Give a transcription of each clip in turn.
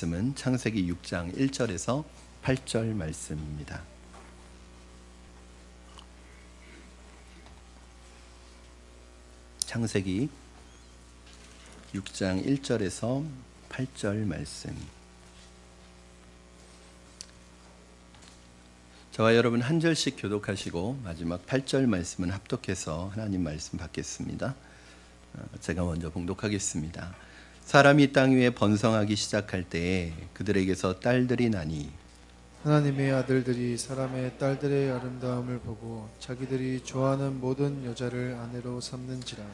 말씀은 창세기 6장 1절에서 8절 말씀입니다. 창세기 6장 1절에서 8절 말씀. 저와 여러분 한 절씩 교독하시고 마지막 8절 말씀은 합독해서 하나님 말씀 받겠습니다. 제가 먼저 봉독하겠습니다. 사람이 땅 위에 번성하기 시작할 때에 그들에게서 딸들이 나니 하나님의 아들들이 사람의 딸들의 아름다움을 보고 자기들이 좋아하는 모든 여자를 아내로 삼는지라.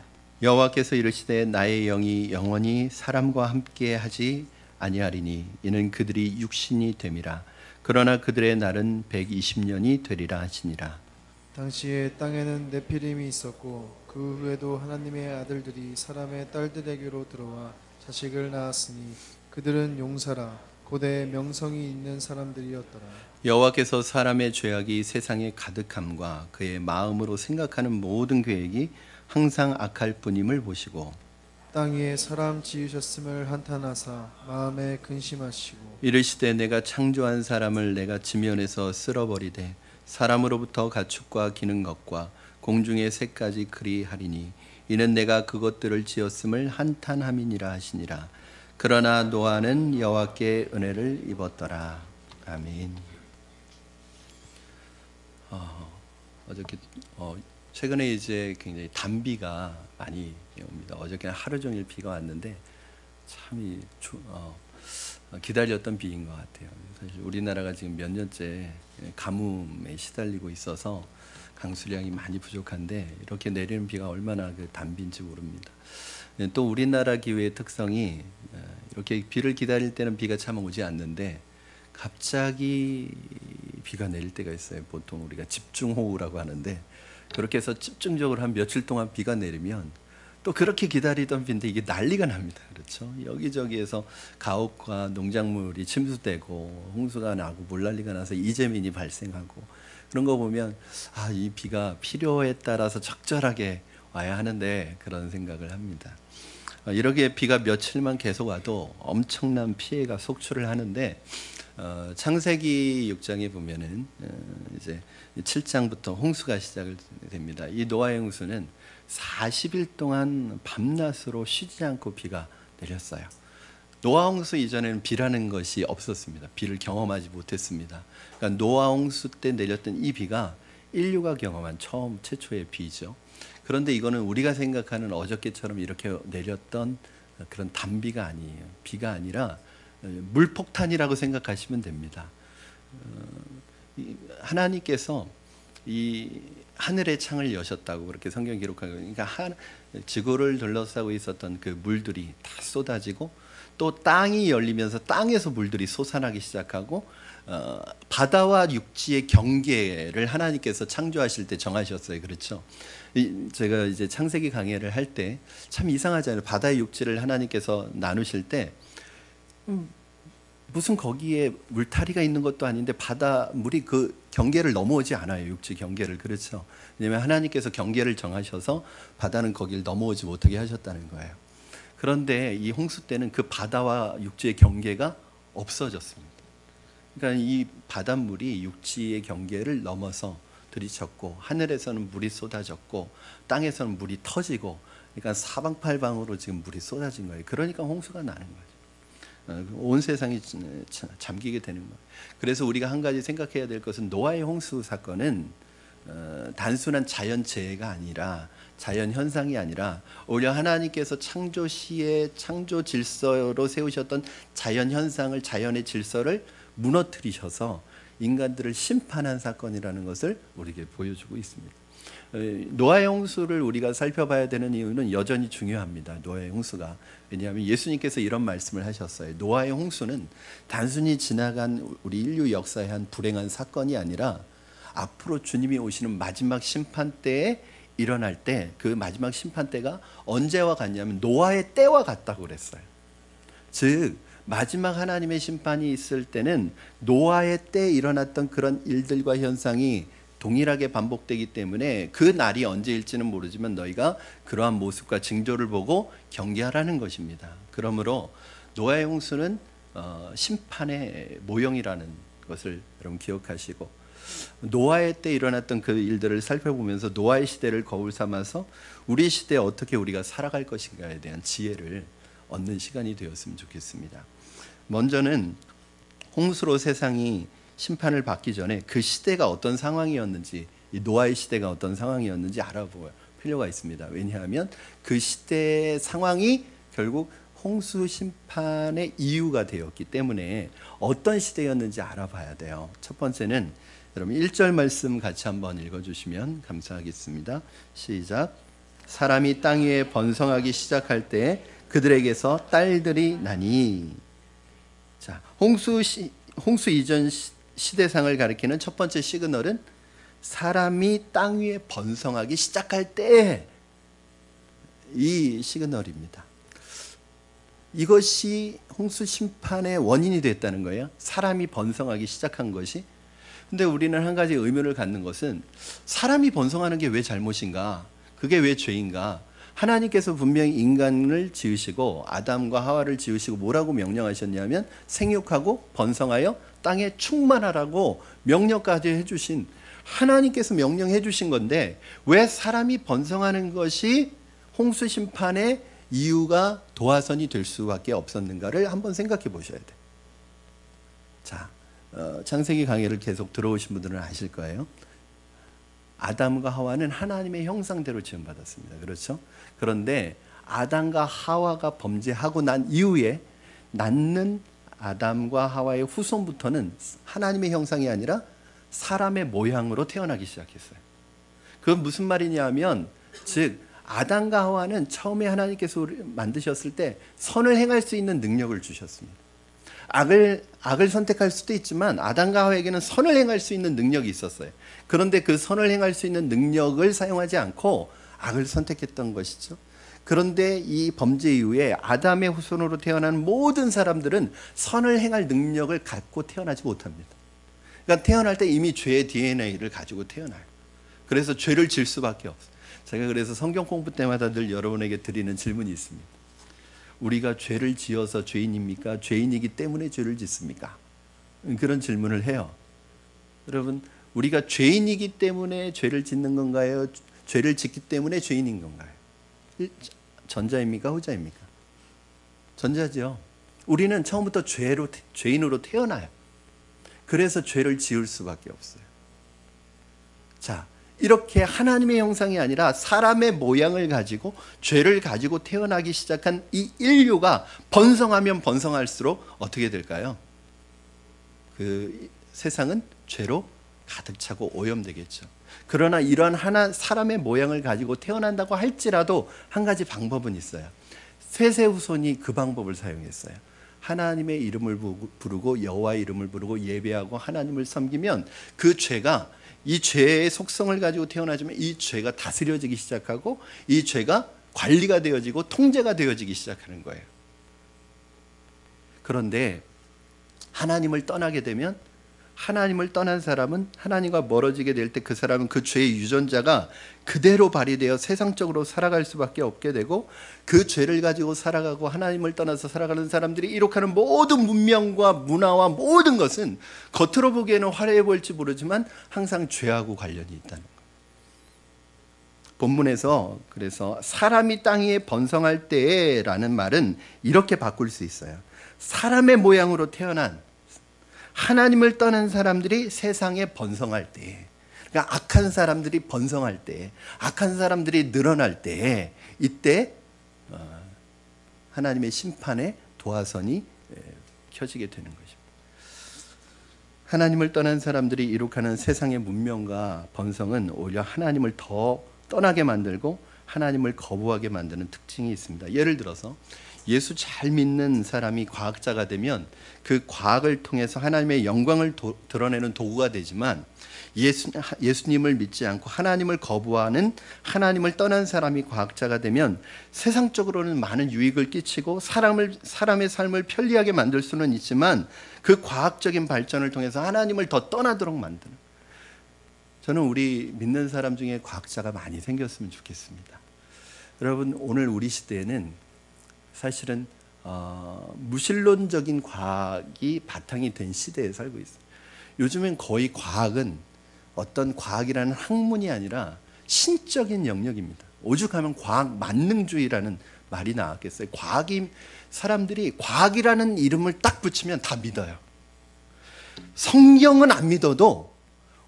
여호와께서 이르시되 나의 영이 영원히 사람과 함께 하지 아니하리니 이는 그들이 육신이 됨이라. 그러나 그들의 날은 120년이 되리라 하시니라. 당시에 땅에는 네피림이 있었고 그 후에도 하나님의 아들들이 사람의 딸들에게로 들어와 자식을 낳았으니 그들은 용사라 고대 명성이 있는 사람들이었더라. 여호와께서 사람의 죄악이 세상에 가득함과 그의 마음으로 생각하는 모든 계획이 항상 악할 뿐임을 보시고 땅 위에 사람 지으셨음을 한탄하사 마음에 근심하시고 이르시되 내가 창조한 사람을 내가 지면에서 쓸어버리되 사람으로부터 가축과 기는 것과 공중의 새까지 그리하리니 이는 내가 그것들을 지었음을 한탄함이니라 하시니라. 그러나 노아는 여호와께 은혜를 입었더라. 아멘. 어저께 최근에 이제 굉장히 단비가 많이 옵니다. 어저께는 하루 종일 비가 왔는데 참 기다렸던 비인 것 같아요. 사실 우리나라가 지금 몇 년째 가뭄에 시달리고 있어서 강수량이 많이 부족한데 이렇게 내리는 비가 얼마나 그 단비인지 모릅니다. 또 우리나라 기후의 특성이 이렇게 비를 기다릴 때는 비가 참 오지 않는데 갑자기 비가 내릴 때가 있어요. 보통 우리가 집중호우라고 하는데 그렇게 해서 집중적으로 한 며칠 동안 비가 내리면 또 그렇게 기다리던 비인데 이게 난리가 납니다. 그렇죠? 여기저기에서 가옥과 농작물이 침수되고 홍수가 나고 물난리가 나서 이재민이 발생하고 그런 거 보면 이 비가 필요에 따라서 적절하게 와야 하는데 그런 생각을 합니다. 이렇게 비가 며칠만 계속 와도 엄청난 피해가 속출을 하는데 창세기 6장에 보면은 이제 7장부터 홍수가 시작을 됩니다. 이 노아의 홍수는 40일 동안 밤낮으로 쉬지 않고 비가 내렸어요. 노아 홍수 이전에는 비라는 것이 없었습니다. 비를 경험하지 못했습니다. 그러니까 노아 홍수 때 내렸던 이 비가 인류가 경험한 최초의 비죠. 그런데 이거는 우리가 생각하는 어저께처럼 이렇게 내렸던 그런 단비가 아니에요. 비가 아니라 물폭탄이라고 생각하시면 됩니다. 하나님께서 이 하늘의 창을 여셨다고 그렇게 성경 기록하고, 그러니까 지구를 둘러싸고 있었던 그 물들이 다 쏟아지고 또 땅이 열리면서 땅에서 물들이 솟아나기 시작하고 바다와 육지의 경계를 하나님께서 창조하실 때 정하셨어요. 그렇죠? 제가 이제 창세기 강해를 할 때 참 이상하잖아요. 바다의 육지를 하나님께서 나누실 때 무슨 거기에 물타리가 있는 것도 아닌데 바다 물이 그 경계를 넘어오지 않아요. 육지 경계를. 그렇죠? 왜냐하면 하나님께서 경계를 정하셔서 바다는 거기를 넘어오지 못하게 하셨다는 거예요. 그런데 이 홍수 때는 그 바다와 육지의 경계가 없어졌습니다. 그러니까 이 바닷물이 육지의 경계를 넘어서 들이쳤고 하늘에서는 물이 쏟아졌고 땅에서는 물이 터지고, 그러니까 사방팔방으로 지금 물이 쏟아진 거예요. 그러니까 홍수가 나는 거죠. 온 세상이 잠기게 되는 거예요. 그래서 우리가 한 가지 생각해야 될 것은 노아의 홍수 사건은 단순한 자연재해가 아니라, 자연 현상이 아니라 오히려 하나님께서 창조 시에 창조 질서로 세우셨던 자연 현상을, 자연의 질서를 무너뜨리셔서 인간들을 심판한 사건이라는 것을 우리에게 보여주고 있습니다. 노아의 홍수를 우리가 살펴봐야 되는 이유는 여전히 중요합니다. 노아의 홍수가. 왜냐하면 예수님께서 이런 말씀을 하셨어요. 노아의 홍수는 단순히 지나간 우리 인류 역사의 한 불행한 사건이 아니라 앞으로 주님이 오시는 마지막 심판 때에 일어날 때, 그 마지막 심판 때가 언제와 같냐면 노아의 때와 같다고 그랬어요. 즉 마지막 하나님의 심판이 있을 때는 노아의 때에 일어났던 그런 일들과 현상이 동일하게 반복되기 때문에 그 날이 언제일지는 모르지만 너희가 그러한 모습과 징조를 보고 경계하라는 것입니다. 그러므로 노아의 홍수는 심판의 모형이라는 것을 여러분 기억하시고, 노아의 때 일어났던 그 일들을 살펴보면서 노아의 시대를 거울 삼아서 우리 시대에 어떻게 우리가 살아갈 것인가에 대한 지혜를 얻는 시간이 되었으면 좋겠습니다. 먼저는 홍수로 세상이 심판을 받기 전에 그 시대가 어떤 상황이었는지, 이 노아의 시대가 어떤 상황이었는지 알아볼 필요가 있습니다. 왜냐하면 그 시대의 상황이 결국 홍수 심판의 이유가 되었기 때문에 어떤 시대였는지 알아봐야 돼요. 첫 번째는 여러분 1절 말씀 같이 한번 읽어주시면 감사하겠습니다. 시작. 사람이 땅 위에 번성하기 시작할 때 그들에게서 딸들이 나니. 자, 홍수 이전 시대상을 가리키는 첫 번째 시그널은 사람이 땅 위에 번성하기 시작할 때, 이 시그널입니다. 이것이 홍수 심판의 원인이 됐다는 거예요. 사람이 번성하기 시작한 것이. 근데 우리는 한 가지 의문을 갖는 것은, 사람이 번성하는 게 왜 잘못인가? 그게 왜 죄인가? 하나님께서 분명히 인간을 지으시고 아담과 하와를 지으시고 뭐라고 명령하셨냐면 생육하고 번성하여 땅에 충만하라고 명령까지 해주신, 하나님께서 명령해 주신 건데 왜 사람이 번성하는 것이 홍수 심판의 이유가 도화선이 될 수밖에 없었는가를 한번 생각해 보셔야 돼요. 자, 창세기 강의를 계속 들어오신 분들은 아실 거예요. 아담과 하와는 하나님의 형상대로 지음받았습니다. 그렇죠? 그런데 아담과 하와가 범죄하고 난 이후에 낳는 아담과 하와의 후손부터는 하나님의 형상이 아니라 사람의 모양으로 태어나기 시작했어요. 그건 무슨 말이냐 하면, 즉 아담과 하와는 처음에 하나님께서 만드셨을 때 선을 행할 수 있는 능력을 주셨습니다. 악을 선택할 수도 있지만 아담과 하와에게는 선을 행할 수 있는 능력이 있었어요. 그런데 그 선을 행할 수 있는 능력을 사용하지 않고 악을 선택했던 것이죠. 그런데 이 범죄 이후에 아담의 후손으로 태어난 모든 사람들은 선을 행할 능력을 갖고 태어나지 못합니다. 그러니까 태어날 때 이미 죄의 DNA를 가지고 태어나요. 그래서 죄를 질 수밖에 없어요. 제가 그래서 성경 공부 때마다 늘 여러분에게 드리는 질문이 있습니다. 우리가 죄를 지어서 죄인입니까? 죄인이기 때문에 죄를 짓습니까? 그런 질문을 해요. 여러분, 우리가 죄인이기 때문에 죄를 짓는 건가요? 죄를 짓기 때문에 죄인인 건가요? 전자입니까? 후자입니까? 전자죠. 우리는 처음부터 죄인으로 태어나요. 그래서 죄를 지을 수밖에 없어요. 자, 이렇게 하나님의 형상이 아니라 사람의 모양을 가지고 죄를 가지고 태어나기 시작한 이 인류가 번성하면 번성할수록 어떻게 될까요? 그 세상은 죄로 가득 차고 오염되겠죠. 그러나 이러한 사람의 모양을 가지고 태어난다고 할지라도 한 가지 방법은 있어요. 셋의 후손이 그 방법을 사용했어요. 하나님의 이름을 부르고 여호와의 이름을 부르고 예배하고 하나님을 섬기면 그 죄가, 이 죄의 속성을 가지고 태어나지만 이 죄가 다스려지기 시작하고 이 죄가 관리가 되어지고 통제가 되어지기 시작하는 거예요. 그런데 하나님을 떠나게 되면, 하나님을 떠난 사람은 하나님과 멀어지게 될 때 그 사람은 그 죄의 유전자가 그대로 발휘되어 세상적으로 살아갈 수밖에 없게 되고, 그 죄를 가지고 살아가고 하나님을 떠나서 살아가는 사람들이 이룩하는 모든 문명과 문화와 모든 것은 겉으로 보기에는 화려해 보일지 모르지만 항상 죄하고 관련이 있다는 거예요. 본문에서 그래서 사람이 땅 위에 번성할 때라는 말은 이렇게 바꿀 수 있어요. 사람의 모양으로 태어난 하나님을 떠난 사람들이 세상에 번성할 때, 그러니까 악한 사람들이 번성할 때, 악한 사람들이 늘어날 때, 이때 하나님의 심판의 도화선이 켜지게 되는 것입니다. 하나님을 떠난 사람들이 이룩하는 세상의 문명과 번성은 오히려 하나님을 더 떠나게 만들고 하나님을 거부하게 만드는 특징이 있습니다. 예를 들어서 예수 잘 믿는 사람이 과학자가 되면 그 과학을 통해서 하나님의 영광을 드러내는 도구가 되지만, 예수님을 믿지 않고 하나님을 거부하는, 하나님을 떠난 사람이 과학자가 되면 세상적으로는 많은 유익을 끼치고 사람의 삶을 편리하게 만들 수는 있지만 그 과학적인 발전을 통해서 하나님을 더 떠나도록 만드는, 저는 우리 믿는 사람 중에 과학자가 많이 생겼으면 좋겠습니다. 여러분, 오늘 우리 시대에는 사실은 무신론적인 과학이 바탕이 된 시대에 살고 있어요. 요즘엔 거의 과학은 어떤 과학이라는 학문이 아니라 신적인 영역입니다. 오죽하면 과학 만능주의라는 말이 나왔겠어요. 사람들이 과학이라는 이름을 딱 붙이면 다 믿어요. 성경은 안 믿어도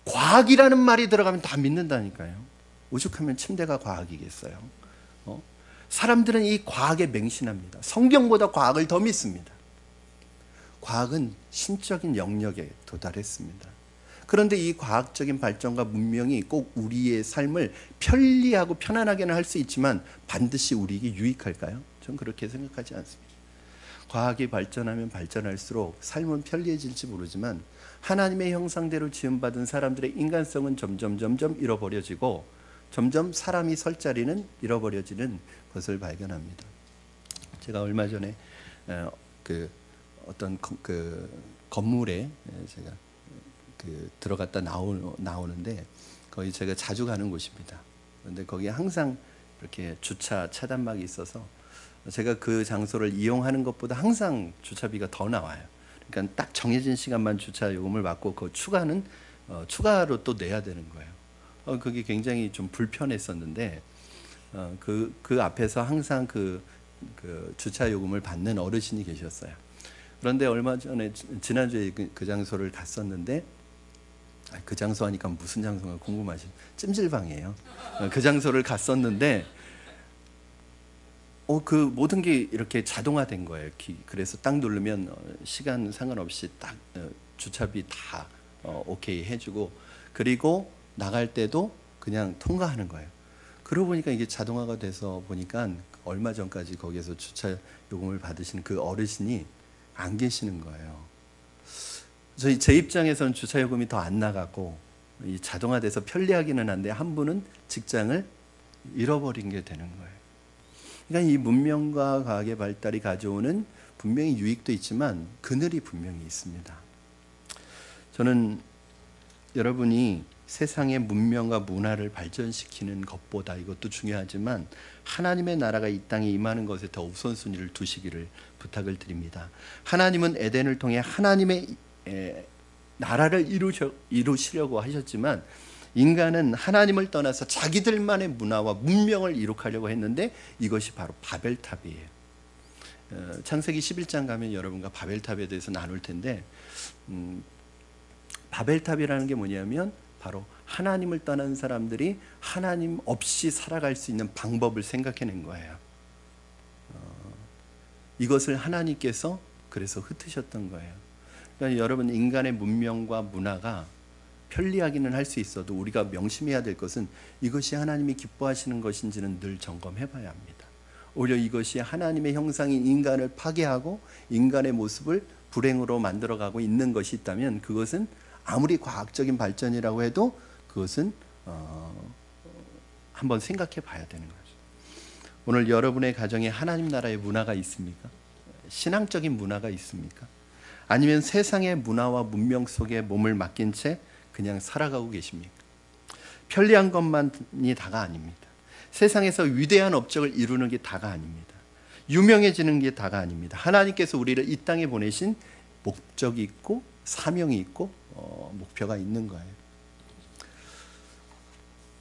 과학이라는 말이 들어가면 다 믿는다니까요. 오죽하면 침대가 과학이겠어요. 사람들은 이 과학에 맹신합니다. 성경보다 과학을 더 믿습니다. 과학은 신적인 영역에 도달했습니다. 그런데 이 과학적인 발전과 문명이 꼭 우리의 삶을 편리하고 편안하게는 할 수 있지만 반드시 우리에게 유익할까요? 전 그렇게 생각하지 않습니다. 과학이 발전하면 발전할수록 삶은 편리해질지 모르지만 하나님의 형상대로 지음받은 사람들의 인간성은 점점 잃어버려지고 점점 사람이 설 자리는 잃어버려지는 것을 발견합니다. 제가 얼마 전에 어떤 건물에 제가 들어갔다 나오는데 거기 제가 자주 가는 곳입니다. 그런데 거기에 항상 이렇게 주차 차단막이 있어서 제가 그 장소를 이용하는 것보다 항상 주차비가 더 나와요. 그러니까 딱 정해진 시간만 주차 요금을 받고 그 추가는 추가로 또 내야 되는 거예요. 그게 굉장히 좀 불편했었는데 그 앞에서 항상 그 주차 요금을 받는 어르신이 계셨어요. 그런데 얼마 전에 지난주에 그 장소를 갔었는데 그 장소 하니까 무슨 장소가 궁금하신 찜질방이에요. 그 장소를 갔었는데 그 모든 게 이렇게 자동화된 거예요. 그래서 딱 누르면 시간 상관없이 딱 주차비 다 오케이 해주고 그리고 나갈 때도 그냥 통과하는 거예요. 그러고 보니까 이게 자동화가 돼서 보니까 얼마 전까지 거기에서 주차 요금을 받으시는 그 어르신이 안 계시는 거예요. 제 입장에서는 주차 요금이 더 안 나가고 이 자동화돼서 편리하기는 한데 한 분은 직장을 잃어버린 게 되는 거예요. 그러니까 이 문명과 과학의 발달이 가져오는 분명히 유익도 있지만 그늘이 분명히 있습니다. 저는 여러분이 세상의 문명과 문화를 발전시키는 것보다 이것도 중요하지만 하나님의 나라가 이 땅에 임하는 것에 더 우선순위를 두시기를 부탁을 드립니다. 하나님은 에덴을 통해 하나님의 나라를 이루시려고 하셨지만 인간은 하나님을 떠나서 자기들만의 문화와 문명을 이룩하려고 했는데 이것이 바로 바벨탑이에요. 창세기 11장 가면 여러분과 바벨탑에 대해서 나눌 텐데 바벨탑이라는 게 뭐냐면 바로 하나님을 떠난 사람들이 하나님 없이 살아갈 수 있는 방법을 생각해낸 거예요. 이것을 하나님께서 그래서 흩으셨던 거예요. 그러니까 여러분 인간의 문명과 문화가 편리하기는 할 수 있어도 우리가 명심해야 될 것은 이것이 하나님이 기뻐하시는 것인지는 늘 점검해 봐야 합니다. 오히려 이것이 하나님의 형상인 인간을 파괴하고 인간의 모습을 불행으로 만들어가고 있는 것이 있다면 그것은 아무리 과학적인 발전이라고 해도 그것은 한번 생각해 봐야 되는 거죠. 오늘 여러분의 가정에 하나님 나라의 문화가 있습니까? 신앙적인 문화가 있습니까? 아니면 세상의 문화와 문명 속에 몸을 맡긴 채 그냥 살아가고 계십니까? 편리한 것만이 다가 아닙니다. 세상에서 위대한 업적을 이루는 게 다가 아닙니다. 유명해지는 게 다가 아닙니다. 하나님께서 우리를 이 땅에 보내신 목적이 있고 사명이 있고 목표가 있는 거예요.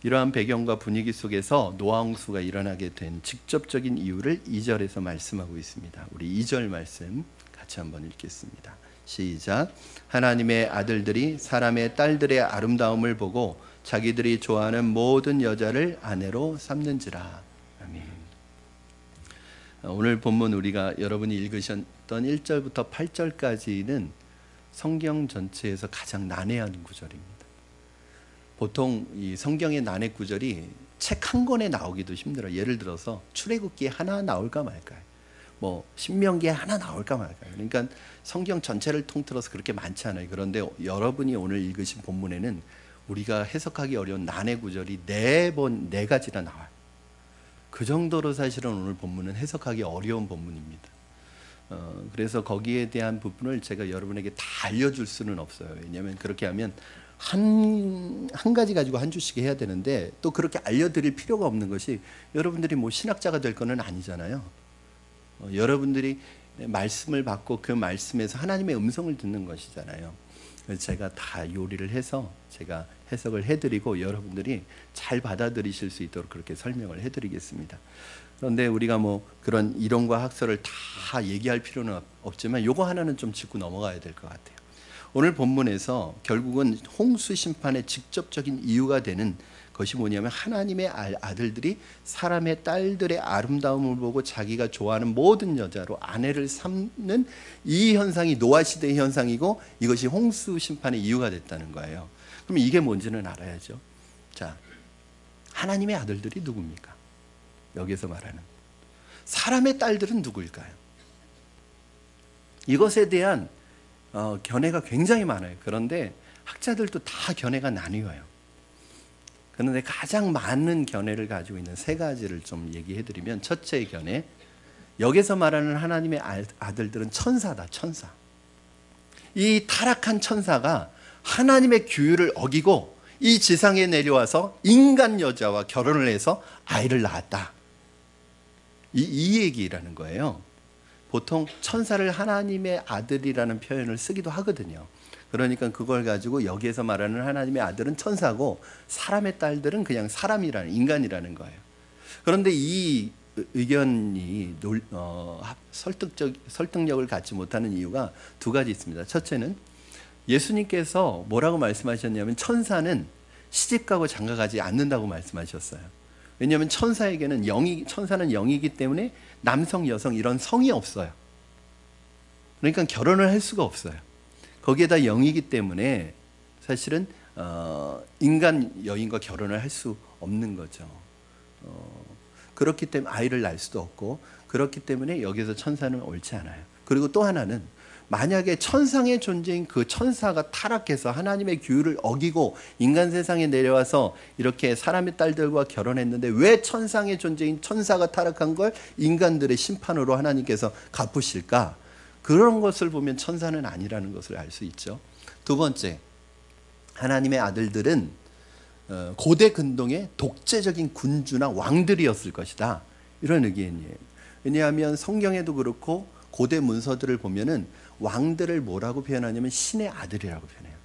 이러한 배경과 분위기 속에서 노아홍수가 일어나게 된 직접적인 이유를 2절에서 말씀하고 있습니다. 우리 2절 말씀 같이 한번 읽겠습니다. 시작. 하나님의 아들들이 사람의 딸들의 아름다움을 보고 자기들이 좋아하는 모든 여자를 아내로 삼는지라. 아멘. 오늘 본문 우리가 여러분이 읽으셨던 1절부터 8절까지는 성경 전체에서 가장 난해한 구절입니다. 보통 이 성경의 난해 구절이 책 한 권에 나오기도 힘들어요. 예를 들어서 출애굽기에 하나 나올까 말까요? 뭐 신명기에 하나 나올까 말까요? 그러니까 성경 전체를 통틀어서 그렇게 많지 않아요. 그런데 여러분이 오늘 읽으신 본문에는 우리가 해석하기 어려운 난해 구절이 네 가지나 나와요. 그 정도로 사실은 오늘 본문은 해석하기 어려운 본문입니다. 그래서 거기에 대한 부분을 제가 여러분에게 다 알려줄 수는 없어요. 왜냐하면 그렇게 하면 한 가지 가지고 한 주씩 해야 되는데 또 그렇게 알려드릴 필요가 없는 것이 여러분들이 뭐 신학자가 될 거는 아니잖아요. 여러분들이 말씀을 받고 그 말씀에서 하나님의 음성을 듣는 것이잖아요. 그래서 제가 다 요리를 해서 제가 해석을 해드리고 여러분들이 잘 받아들이실 수 있도록 그렇게 설명을 해드리겠습니다. 그런데 우리가 뭐 그런 이론과 학설을 다 얘기할 필요는 없지만 요거 하나는 좀 짚고 넘어가야 될 것 같아요. 오늘 본문에서 결국은 홍수 심판의 직접적인 이유가 되는 것이 뭐냐면 하나님의 아들들이 사람의 딸들의 아름다움을 보고 자기가 좋아하는 모든 여자로 아내를 삼는 이 현상이 노아 시대의 현상이고 이것이 홍수 심판의 이유가 됐다는 거예요. 그럼 이게 뭔지는 알아야죠. 자, 하나님의 아들들이 누굽니까? 여기서 말하는 사람의 딸들은 누구일까요? 이것에 대한 견해가 굉장히 많아요. 그런데 학자들도 다 견해가 나뉘어요. 그런데 가장 많은 견해를 가지고 있는 세 가지를 좀 얘기해드리면, 첫째의 견해, 여기서 말하는 하나님의 아들들은 천사다. 천사. 이 타락한 천사가 하나님의 규율을 어기고 이 지상에 내려와서 인간 여자와 결혼을 해서 아이를 낳았다. 이 얘기라는 거예요. 보통 천사를 하나님의 아들이라는 표현을 쓰기도 하거든요. 그러니까 그걸 가지고 여기에서 말하는 하나님의 아들은 천사고 사람의 딸들은 그냥 사람이라는, 인간이라는 거예요. 그런데 이 의견이 설득력을 갖지 못하는 이유가 두 가지 있습니다. 첫째는 예수님께서 뭐라고 말씀하셨냐면 천사는 시집가고 장가가지 않는다고 말씀하셨어요. 왜냐하면 천사에게는 천사는 영이기 때문에 남성, 여성 이런 성이 없어요. 그러니까 결혼을 할 수가 없어요. 거기에다 영이기 때문에 사실은 인간 여인과 결혼을 할 수 없는 거죠. 그렇기 때문에 아이를 낳을 수도 없고, 그렇기 때문에 여기서 천사는 옳지 않아요. 그리고 또 하나는 만약에 천상의 존재인 그 천사가 타락해서 하나님의 규율을 어기고 인간 세상에 내려와서 이렇게 사람의 딸들과 결혼했는데 왜 천상의 존재인 천사가 타락한 걸 인간들의 심판으로 하나님께서 갚으실까? 그런 것을 보면 천사는 아니라는 것을 알 수 있죠. 두 번째, 하나님의 아들들은 고대 근동의 독재적인 군주나 왕들이었을 것이다. 이런 의견이에요. 왜냐하면 성경에도 그렇고 고대 문서들을 보면은 왕들을 뭐라고 표현하냐면 신의 아들이라고 표현해요.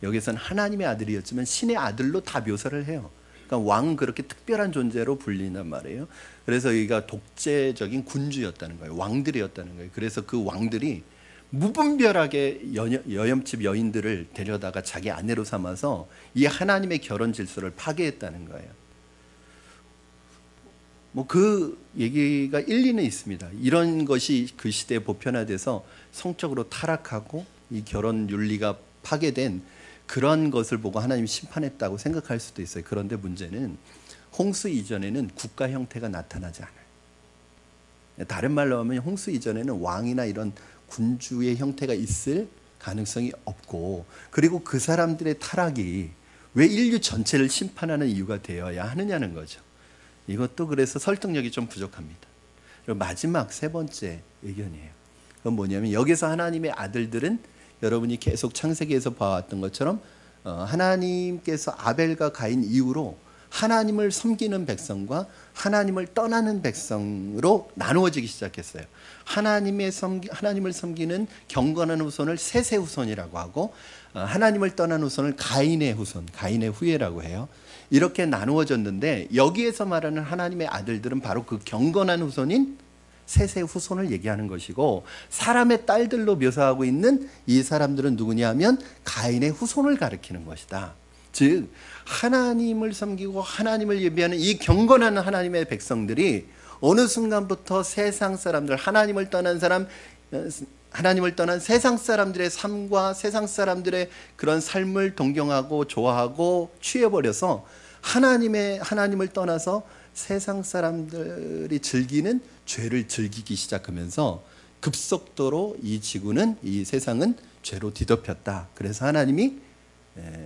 여기서는 하나님의 아들이었지만 신의 아들로 다 묘사를 해요. 그러니까 왕은 그렇게 특별한 존재로 불린단 말이에요. 그래서 여기가 독재적인 군주였다는 거예요. 왕들이었다는 거예요. 그래서 그 왕들이 무분별하게 여염집 여인들을 데려다가 자기 아내로 삼아서 이 하나님의 결혼 질서를 파괴했다는 거예요. 뭐 그 얘기가 일리는 있습니다. 이런 것이 그 시대에 보편화돼서 성적으로 타락하고 이 결혼 윤리가 파괴된 그런 것을 보고 하나님이 심판했다고 생각할 수도 있어요. 그런데 문제는 홍수 이전에는 국가 형태가 나타나지 않아요. 다른 말로 하면 홍수 이전에는 왕이나 이런 군주의 형태가 있을 가능성이 없고, 그리고 그 사람들의 타락이 왜 인류 전체를 심판하는 이유가 되어야 하느냐는 거죠. 이것도 그래서 설득력이 좀 부족합니다. 그리고 마지막 세 번째 의견이에요. 그건 뭐냐면 여기서 하나님의 아들들은 여러분이 계속 창세기에서 봐왔던 것처럼 하나님께서 아벨과 가인 이후로 하나님을 섬기는 백성과 하나님을 떠나는 백성으로 나누어지기 시작했어요. 하나님을 섬기는 경건한 후손을 셋의 후손이라고 하고, 하나님을 떠난 후손을 가인의 후손, 가인의 후예라고 해요. 이렇게 나누어졌는데 여기에서 말하는 하나님의 아들들은 바로 그 경건한 후손인 셋의 후손을 얘기하는 것이고, 사람의 딸들로 묘사하고 있는 이 사람들은 누구냐 하면 가인의 후손을 가리키는 것이다. 즉 하나님을 섬기고 하나님을 예배하는 이 경건한 하나님의 백성들이 어느 순간부터 세상 사람들, 하나님을 떠난 사람, 하나님을 떠난 세상 사람들의 삶과 세상 사람들의 그런 삶을 동경하고 좋아하고 취해버려서 하나님을 떠나서 세상 사람들이 즐기는 죄를 즐기기 시작하면서 급속도로 이 지구는, 이 세상은 죄로 뒤덮였다. 그래서 하나님이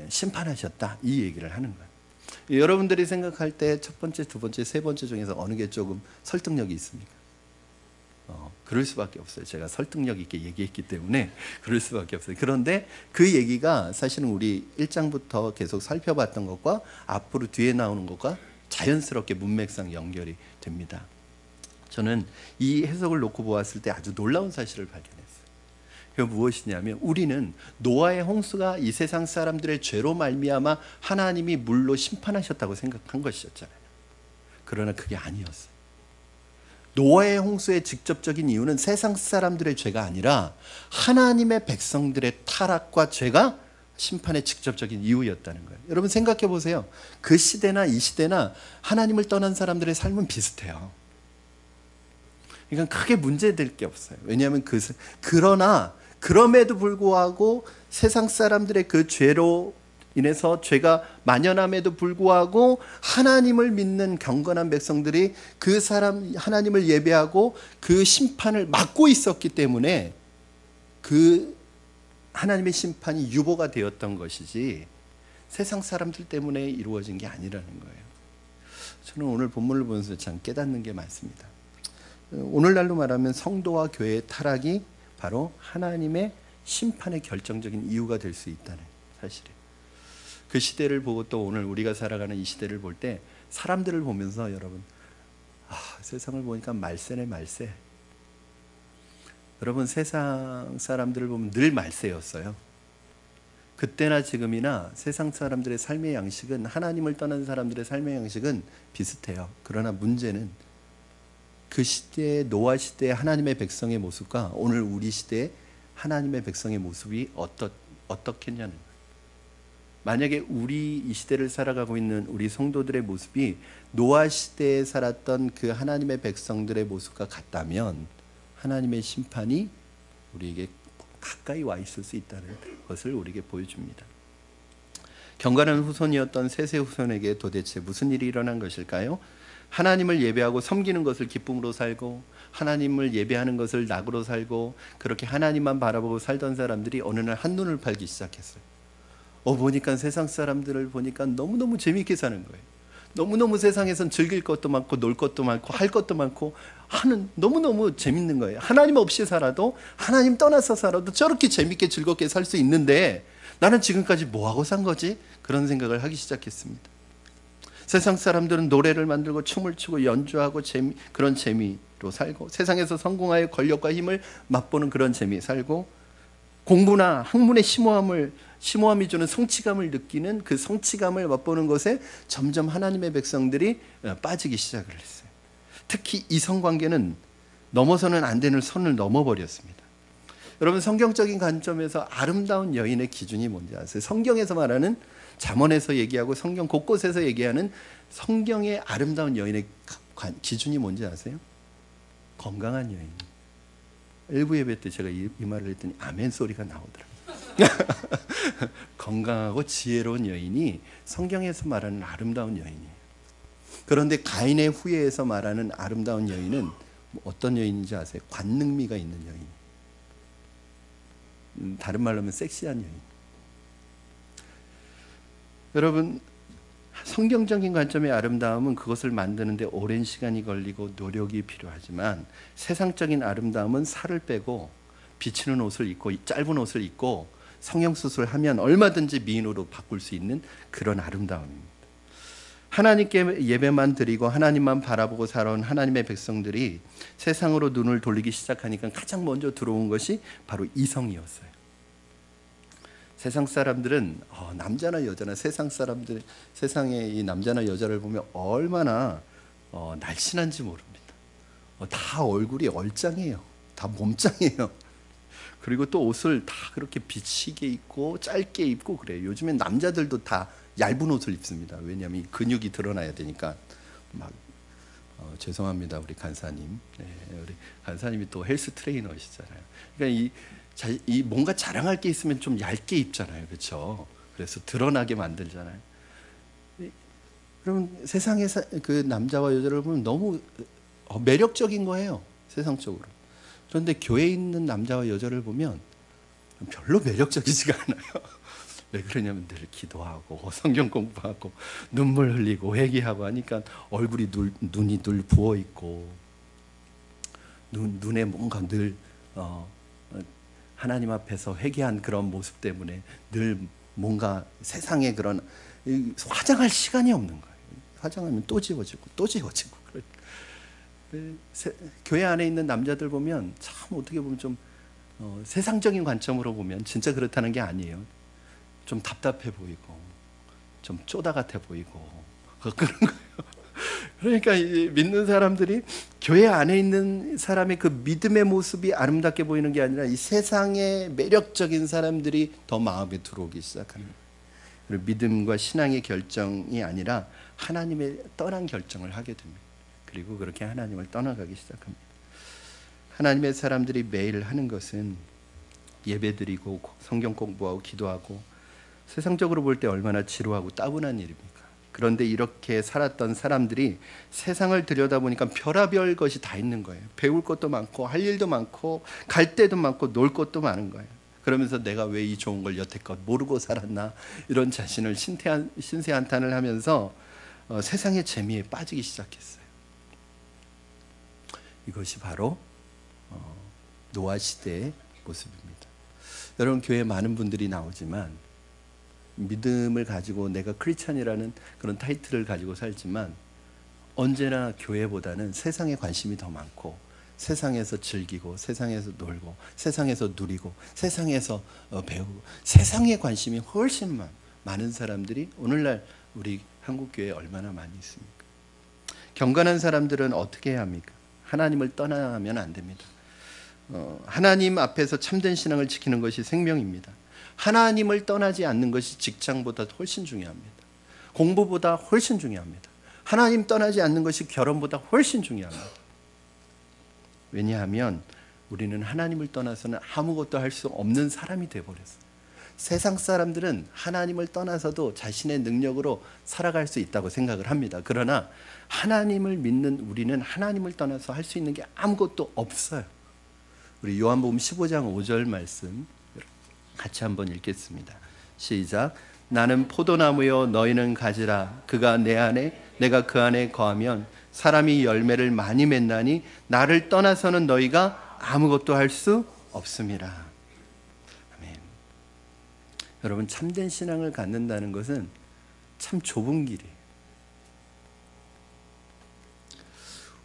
심판하셨다. 이 얘기를 하는 거예요. 여러분들이 생각할 때 첫 번째, 두 번째, 세 번째 중에서 어느 게 조금 설득력이 있습니까? 그럴 수밖에 없어요. 제가 설득력 있게 얘기했기 때문에 그럴 수밖에 없어요. 그런데 그 얘기가 사실은 우리 1장부터 계속 살펴봤던 것과 앞으로 뒤에 나오는 것과 자연스럽게 문맥상 연결이 됩니다. 저는 이 해석을 놓고 보았을 때 아주 놀라운 사실을 발견했어요. 그게 무엇이냐면 우리는 노아의 홍수가 이 세상 사람들의 죄로 말미암아 하나님이 물로 심판하셨다고 생각한 것이었잖아요. 그러나 그게 아니었어요. 노아의 홍수의 직접적인 이유는 세상 사람들의 죄가 아니라 하나님의 백성들의 타락과 죄가 심판의 직접적인 이유였다는 거예요. 여러분 생각해 보세요. 그 시대나 이 시대나 하나님을 떠난 사람들의 삶은 비슷해요. 그러니까 크게 문제될 게 없어요. 왜냐하면 그러나 그럼에도 불구하고 세상 사람들의 그 죄로 인해서 죄가 만연함에도 불구하고 하나님을 믿는 경건한 백성들이 그 사람 하나님을 예배하고 그 심판을 막고 있었기 때문에 그 하나님의 심판이 유보가 되었던 것이지 세상 사람들 때문에 이루어진 게 아니라는 거예요. 저는 오늘 본문을 보면서 참 깨닫는 게 많습니다. 오늘날로 말하면 성도와 교회의 타락이 바로 하나님의 심판의 결정적인 이유가 될 수 있다는 사실이에요. 그 시대를 보고 또 오늘 우리가 살아가는 이 시대를 볼 때 사람들을 보면서 여러분 세상을 보니까 말세네 말세. 여러분 세상 사람들을 보면 늘 말세였어요. 그때나 지금이나 세상 사람들의 삶의 양식은 하나님을 떠난 사람들의 삶의 양식은 비슷해요. 그러나 문제는 그 시대의 노아 시대의 하나님의 백성의 모습과 오늘 우리 시대의 하나님의 백성의 모습이 어떻겠냐는 거예요. 만약에 우리 이 시대를 살아가고 있는 우리 성도들의 모습이 노아 시대에 살았던 그 하나님의 백성들의 모습과 같다면 하나님의 심판이 우리에게 가까이 와 있을 수 있다는 것을 우리에게 보여줍니다. 경건한 후손이었던 셋의 후손에게 도대체 무슨 일이 일어난 것일까요? 하나님을 예배하고 섬기는 것을 기쁨으로 살고 하나님을 예배하는 것을 낙으로 살고 그렇게 하나님만 바라보고 살던 사람들이 어느 날 한눈을 팔기 시작했어요. 보니까 세상 사람들을 보니까 너무너무 재미있게 사는 거예요. 너무너무 세상에선 즐길 것도 많고 놀 것도 많고 할 것도 많고 하는 너무너무 재밌는 거예요. 하나님 없이 살아도 하나님 떠나서 살아도 저렇게 재밌게 즐겁게 살 수 있는데 나는 지금까지 뭐하고 산 거지? 그런 생각을 하기 시작했습니다. 세상 사람들은 노래를 만들고 춤을 추고 연주하고 그런 재미로 살고 세상에서 성공하여 권력과 힘을 맛보는 그런 재미 살고 공부나 학문의 심오함이 주는 성취감을 느끼는 그 성취감을 맛보는 것에 점점 하나님의 백성들이 빠지기 시작을 했어요. 특히 이성관계는 넘어서는 안 되는 선을 넘어버렸습니다. 여러분 성경적인 관점에서 아름다운 여인의 기준이 뭔지 아세요? 성경에서 말하는 잠언에서 얘기하고 성경 곳곳에서 얘기하는 성경의 아름다운 여인의 기준이 뭔지 아세요? 건강한 여인. 일부 예배 때 제가 이 말을 했더니 아멘 소리가 나오더라고요. 건강하고 지혜로운 여인이 성경에서 말하는 아름다운 여인이에요. 그런데 가인의 후예에서 말하는 아름다운 여인은 어떤 여인인지 아세요? 관능미가 있는 여인. 다른 말로 하면 섹시한 여인. 여러분 성경적인 관점의 아름다움은 그것을 만드는데 오랜 시간이 걸리고 노력이 필요하지만 세상적인 아름다움은 살을 빼고 비치는 옷을 입고 짧은 옷을 입고 성형수술하면 얼마든지 미인으로 바꿀 수 있는 그런 아름다움입니다. 하나님께 예배만 드리고 하나님만 바라보고 살아온 하나님의 백성들이 세상으로 눈을 돌리기 시작하니까 가장 먼저 들어온 것이 바로 이성이었어요. 세상 사람들은 남자나 여자나 세상의 이 남자나 여자를 보면 얼마나 날씬한지 모릅니다. 다 얼굴이 얼짱해요. 다 몸짱해요. 그리고 또 옷을 다 그렇게 비치게 입고 짧게 입고 그래요. 요즘엔 남자들도 다 얇은 옷을 입습니다. 왜냐하면 근육이 드러나야 되니까. 죄송합니다, 우리 간사님. 네, 우리 간사님이 또 헬스 트레이너시잖아요. 그러니까 이 뭔가 자랑할 게 있으면 좀 얇게 입잖아요, 그렇죠? 그래서 드러나게 만들잖아요. 그럼 세상의 그 남자와 여자를 보면 너무 매력적인 거예요, 세상적으로. 그런데 교회에 있는 남자와 여자를 보면 별로 매력적이지가 않아요. 왜 그러냐면 늘 기도하고 성경 공부하고 눈물 흘리고 회개하고 하니까 얼굴이 눈이 늘 부어 있고 눈에 뭔가 늘 하나님 앞에서 회개한 그런 모습 때문에 늘 뭔가 세상에 그런 화장할 시간이 없는 거예요. 화장하면 또 지워지고 또 지워지고. 교회 안에 있는 남자들 보면 참 어떻게 보면 좀 세상적인 관점으로 보면 진짜 그렇다는 게 아니에요. 좀 답답해 보이고 좀 쪼다 같아 보이고 그런 거예요. 그러니까 이 믿는 사람들이 교회 안에 있는 사람의 그 믿음의 모습이 아름답게 보이는 게 아니라 이 세상의 매력적인 사람들이 더 마음에 들어오기 시작합니다. 그리고 믿음과 신앙의 결정이 아니라 하나님의 떠난 결정을 하게 됩니다. 그리고 그렇게 하나님을 떠나가기 시작합니다. 하나님의 사람들이 매일 하는 것은 예배드리고 성경 공부하고 기도하고 세상적으로 볼 때 얼마나 지루하고 따분한 일입니까? 그런데 이렇게 살았던 사람들이 세상을 들여다보니까 별의별 것이 다 있는 거예요. 배울 것도 많고 할 일도 많고 갈 데도 많고 놀 것도 많은 거예요. 그러면서 내가 왜 이 좋은 걸 여태껏 모르고 살았나 이런 자신을 신세한탄을 하면서 세상의 재미에 빠지기 시작했어요. 이것이 바로 노아 시대의 모습입니다. 여러분, 교회에 많은 분들이 나오지만 믿음을 가지고 내가 크리스찬이라는 그런 타이틀을 가지고 살지만 언제나 교회보다는 세상에 관심이 더 많고 세상에서 즐기고 세상에서 놀고 세상에서 누리고 세상에서 배우고 세상에 관심이 훨씬 많은 사람들이 오늘날 우리 한국교회에 얼마나 많이 있습니까? 경건한 사람들은 어떻게 해야 합니까? 하나님을 떠나면 안 됩니다. 하나님 앞에서 참된 신앙을 지키는 것이 생명입니다. 하나님을 떠나지 않는 것이 직장보다 훨씬 중요합니다. 공부보다 훨씬 중요합니다. 하나님 떠나지 않는 것이 결혼보다 훨씬 중요합니다. 왜냐하면 우리는 하나님을 떠나서는 아무것도 할 수 없는 사람이 되어버렸어요. 세상 사람들은 하나님을 떠나서도 자신의 능력으로 살아갈 수 있다고 생각을 합니다. 그러나 하나님을 믿는 우리는 하나님을 떠나서 할 수 있는 게 아무것도 없어요. 우리 요한복음 15장 5절 말씀 같이 한번 읽겠습니다. 시작. 나는 포도나무요 너희는 가지라. 그가 내 안에 내가 그 안에 거하면 사람이 열매를 많이 맺나니 나를 떠나서는 너희가 아무것도 할 수 없음이라. 아멘. 여러분, 참된 신앙을 갖는다는 것은 참 좁은 길이에요.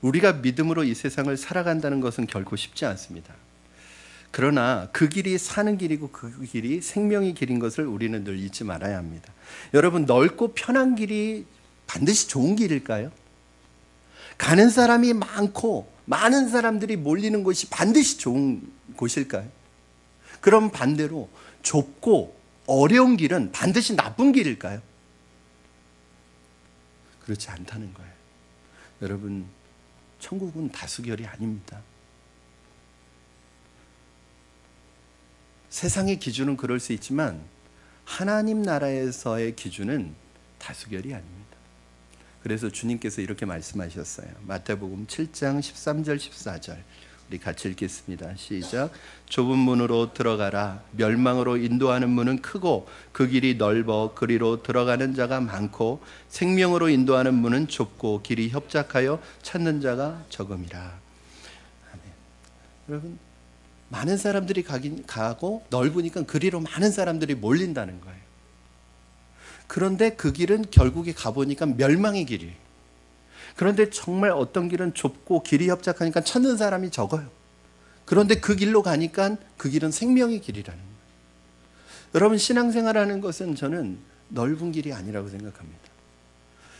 우리가 믿음으로 이 세상을 살아간다는 것은 결코 쉽지 않습니다. 그러나 그 길이 사는 길이고 그 길이 생명의 길인 것을 우리는 늘 잊지 말아야 합니다. 여러분, 넓고 편한 길이 반드시 좋은 길일까요? 가는 사람이 많고 많은 사람들이 몰리는 곳이 반드시 좋은 곳일까요? 그럼 반대로 좁고 어려운 길은 반드시 나쁜 길일까요? 그렇지 않다는 거예요. 여러분, 천국은 다수결이 아닙니다. 세상의 기준은 그럴 수 있지만 하나님 나라에서의 기준은 다수결이 아닙니다. 그래서 주님께서 이렇게 말씀하셨어요. 마태복음 7장 13절 14절 우리 같이 읽겠습니다. 시작. 좁은 문으로 들어가라. 멸망으로 인도하는 문은 크고 그 길이 넓어 그리로 들어가는 자가 많고 생명으로 인도하는 문은 좁고 길이 협착하여 찾는 자가 적음이라. 아멘. 여러분, 많은 사람들이 가고 넓으니까 그리로 많은 사람들이 몰린다는 거예요. 그런데 그 길은 결국에 가보니까 멸망의 길이에요. 그런데 정말 어떤 길은 좁고 길이 협착하니까 찾는 사람이 적어요. 그런데 그 길로 가니까 그 길은 생명의 길이라는 거예요. 여러분, 신앙생활하는 것은 저는 넓은 길이 아니라고 생각합니다.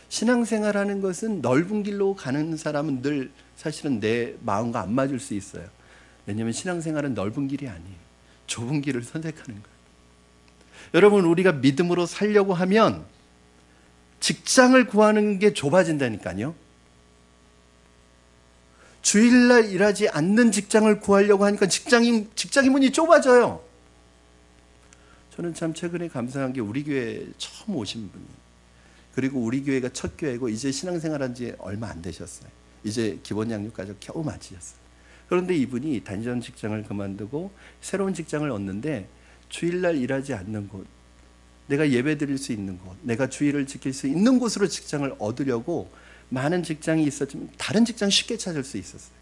신앙생활하는 것은 넓은 길로 가는 사람은 늘 사실은 내 마음과 안 맞을 수 있어요. 왜냐하면 신앙생활은 넓은 길이 아니에요. 좁은 길을 선택하는 거예요. 여러분, 우리가 믿음으로 살려고 하면 직장을 구하는 게 좁아진다니까요. 주일날 일하지 않는 직장을 구하려고 하니까 직장인 문이 좁아져요. 저는 참 최근에 감사한 게 우리 교회에 처음 오신 분이, 그리고 우리 교회가 첫 교회고 이제 신앙생활한 지 얼마 안 되셨어요. 이제 기본 양육까지 겨우 마치셨어요. 그런데 이분이 다니던 직장을 그만두고 새로운 직장을 얻는데 주일날 일하지 않는 곳, 내가 예배 드릴 수 있는 곳, 내가 주일을 지킬 수 있는 곳으로 직장을 얻으려고 많은 직장이 있었지만 다른 직장 쉽게 찾을 수 있었어요.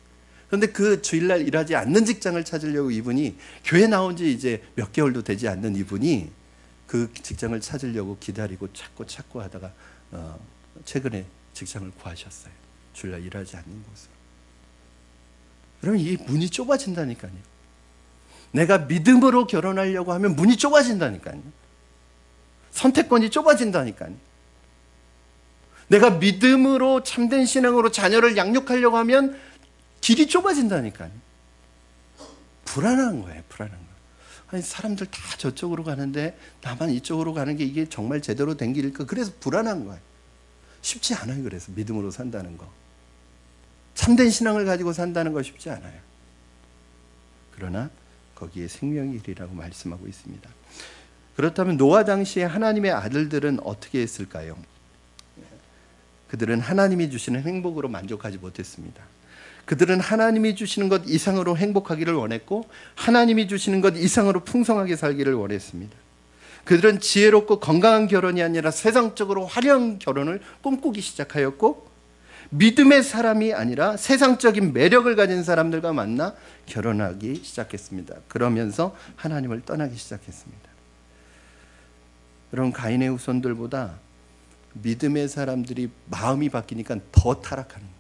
그런데 그 주일날 일하지 않는 직장을 찾으려고 이분이, 교회 나온 지 이제 몇 개월도 되지 않는 이분이 그 직장을 찾으려고 기다리고 찾고 하다가 최근에 직장을 구하셨어요. 주일날 일하지 않는 곳으로. 그러면 이 문이 좁아진다니까요. 내가 믿음으로 결혼하려고 하면 문이 좁아진다니까요. 선택권이 좁아진다니까요. 내가 믿음으로 참된 신앙으로 자녀를 양육하려고 하면 길이 좁아진다니까요. 불안한 거예요. 불안한 거예요. 아니, 사람들 다 저쪽으로 가는데 나만 이쪽으로 가는 게 이게 정말 제대로 된 길일까? 그래서 불안한 거예요. 쉽지 않아요. 그래서 믿음으로 산다는 거, 참된 신앙을 가지고 산다는 거 쉽지 않아요. 그러나 거기에 생명의 길이라고 말씀하고 있습니다. 그렇다면 노아 당시에 하나님의 아들들은 어떻게 했을까요? 그들은 하나님이 주시는 행복으로 만족하지 못했습니다. 그들은 하나님이 주시는 것 이상으로 행복하기를 원했고 하나님이 주시는 것 이상으로 풍성하게 살기를 원했습니다. 그들은 지혜롭고 건강한 결혼이 아니라 세상적으로 화려한 결혼을 꿈꾸기 시작하였고 믿음의 사람이 아니라 세상적인 매력을 가진 사람들과 만나 결혼하기 시작했습니다. 그러면서 하나님을 떠나기 시작했습니다. 여러분, 가인의 후손들보다 믿음의 사람들이 마음이 바뀌니까 더 타락하는 거예요.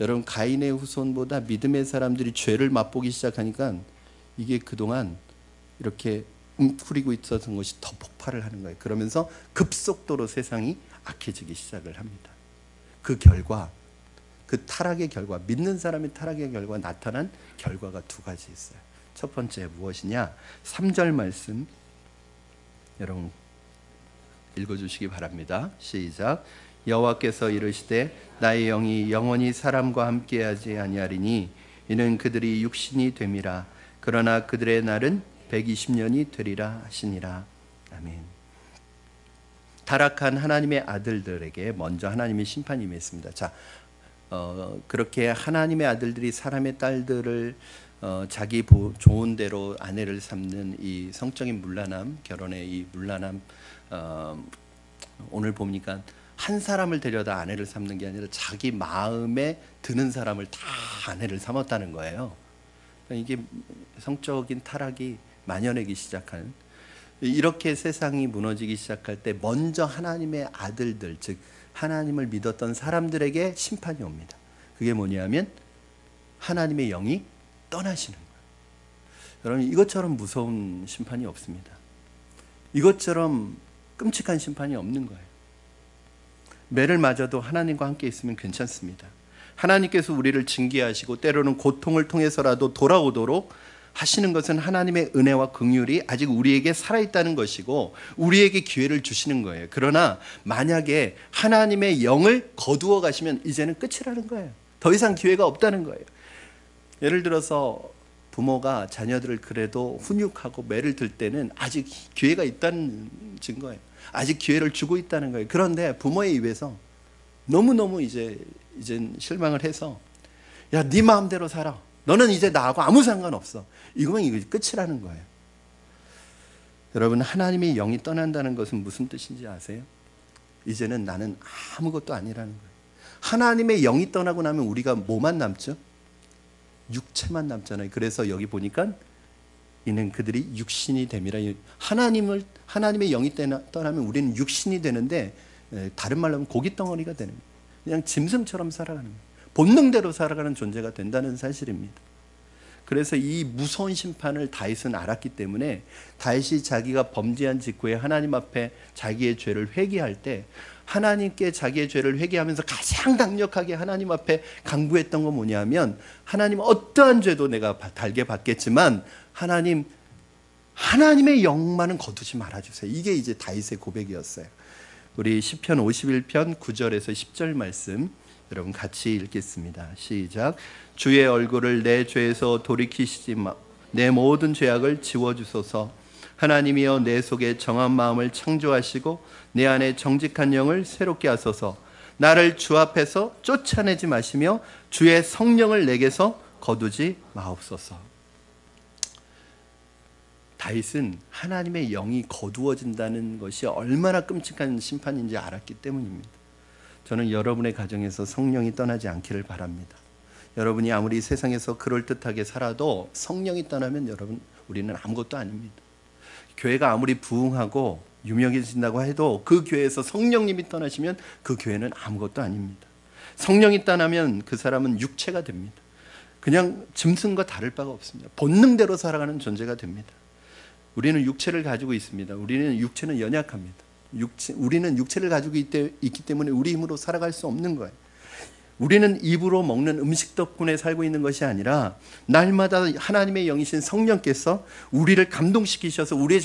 여러분, 가인의 후손보다 믿음의 사람들이 죄를 맛보기 시작하니까 이게 그동안 이렇게 웅크리고 있었던 것이 더 폭발을 하는 거예요. 그러면서 급속도로 세상이 악해지기 시작을 합니다. 그 결과, 그 타락의 결과, 믿는 사람의 타락의 결과 나타난 결과가 두 가지 있어요. 첫 번째 무엇이냐? 3절 말씀 여러분 읽어주시기 바랍니다. 시작. 여호와께서 이르시되 나의 영이 영원히 사람과 함께하지 아니하리니 이는 그들이 육신이 됨이라. 그러나 그들의 날은 120년이 되리라 하시니라. 아멘. 타락한 하나님의 아들들에게 먼저 하나님의 심판이 임했습니다. 자, 그렇게 하나님의 아들들이 사람의 딸들을 자기 좋은 대로 아내를 삼는 이 성적인 문란함, 결혼의 이 문란함, 오늘 보니까 한 사람을 데려다 아내를 삼는 게 아니라 자기 마음에 드는 사람을 다 아내를 삼았다는 거예요. 그러니까 이게 성적인 타락이 만연하기 시작한, 이렇게 세상이 무너지기 시작할 때 먼저 하나님의 아들들, 즉 하나님을 믿었던 사람들에게 심판이 옵니다. 그게 뭐냐면 하나님의 영이 떠나시는 거예요. 여러분, 이것처럼 무서운 심판이 없습니다. 이것처럼 끔찍한 심판이 없는 거예요. 매를 맞아도 하나님과 함께 있으면 괜찮습니다. 하나님께서 우리를 징계하시고 때로는 고통을 통해서라도 돌아오도록 하시는 것은 하나님의 은혜와 긍휼이 아직 우리에게 살아있다는 것이고 우리에게 기회를 주시는 거예요. 그러나 만약에 하나님의 영을 거두어 가시면 이제는 끝이라는 거예요. 더 이상 기회가 없다는 거예요. 예를 들어서 부모가 자녀들을 그래도 훈육하고 매를 들 때는 아직 기회가 있다는 증거예요. 아직 기회를 주고 있다는 거예요. 그런데 부모의 입에서 너무너무 이제 실망을 해서 야, 네 마음대로 살아. 너는 이제 나하고 아무 상관없어. 이거면 이거 끝이라는 거예요. 여러분, 하나님의 영이 떠난다는 것은 무슨 뜻인지 아세요? 이제는 나는 아무것도 아니라는 거예요. 하나님의 영이 떠나고 나면 우리가 뭐만 남죠? 육체만 남잖아요. 그래서 여기 보니까 이는 그들이 육신이 됨이라. 하나님의 영이 떠나면 우리는 육신이 되는데, 다른 말로 하면 고깃덩어리가 되는 거예요. 그냥 짐승처럼 살아가는 거예요. 본능대로 살아가는 존재가 된다는 사실입니다. 그래서 이 무서운 심판을 다윗은 알았기 때문에 다윗이 자기가 범죄한 직후에 하나님 앞에 자기의 죄를 회개할 때 하나님께 자기의 죄를 회개하면서 가장 강력하게 하나님 앞에 간구했던 건 뭐냐면, 하나님, 어떠한 죄도 내가 달게 받겠지만 하나님의 영만은 거두지 말아주세요. 이게 이제 다윗의 고백이었어요. 우리 시편 51편 9절에서 10절 말씀 여러분 같이 읽겠습니다. 시작. 주의 얼굴을 내 죄에서 돌이키시지 마. 내 모든 죄악을 지워주소서. 하나님이여, 내 속에 정한 마음을 창조하시고 내 안에 정직한 영을 새롭게 하소서. 나를 주 앞에서 쫓아내지 마시며 주의 성령을 내게서 거두지 마옵소서. 다윗은 하나님의 영이 거두어진다는 것이 얼마나 끔찍한 심판인지 알았기 때문입니다. 저는 여러분의 가정에서 성령이 떠나지 않기를 바랍니다. 여러분이 아무리 세상에서 그럴듯하게 살아도 성령이 떠나면 여러분, 우리는 아무것도 아닙니다. 교회가 아무리 부흥하고 유명해진다고 해도 그 교회에서 성령님이 떠나시면 그 교회는 아무것도 아닙니다. 성령이 떠나면 그 사람은 육체가 됩니다. 그냥 짐승과 다를 바가 없습니다. 본능대로 살아가는 존재가 됩니다. 우리는 육체를 가지고 있습니다. 우리는 육체는 연약합니다. 우리는 육체를 가지고 있기 때문에 우리 힘으로 살아갈 수 없는 거예요. 우리는 입으로 먹는 음식 덕분에 살고 있는 것이 아니라 날마다 하나님의 영이신 성령께서 우리를 감동시키셔서 우리의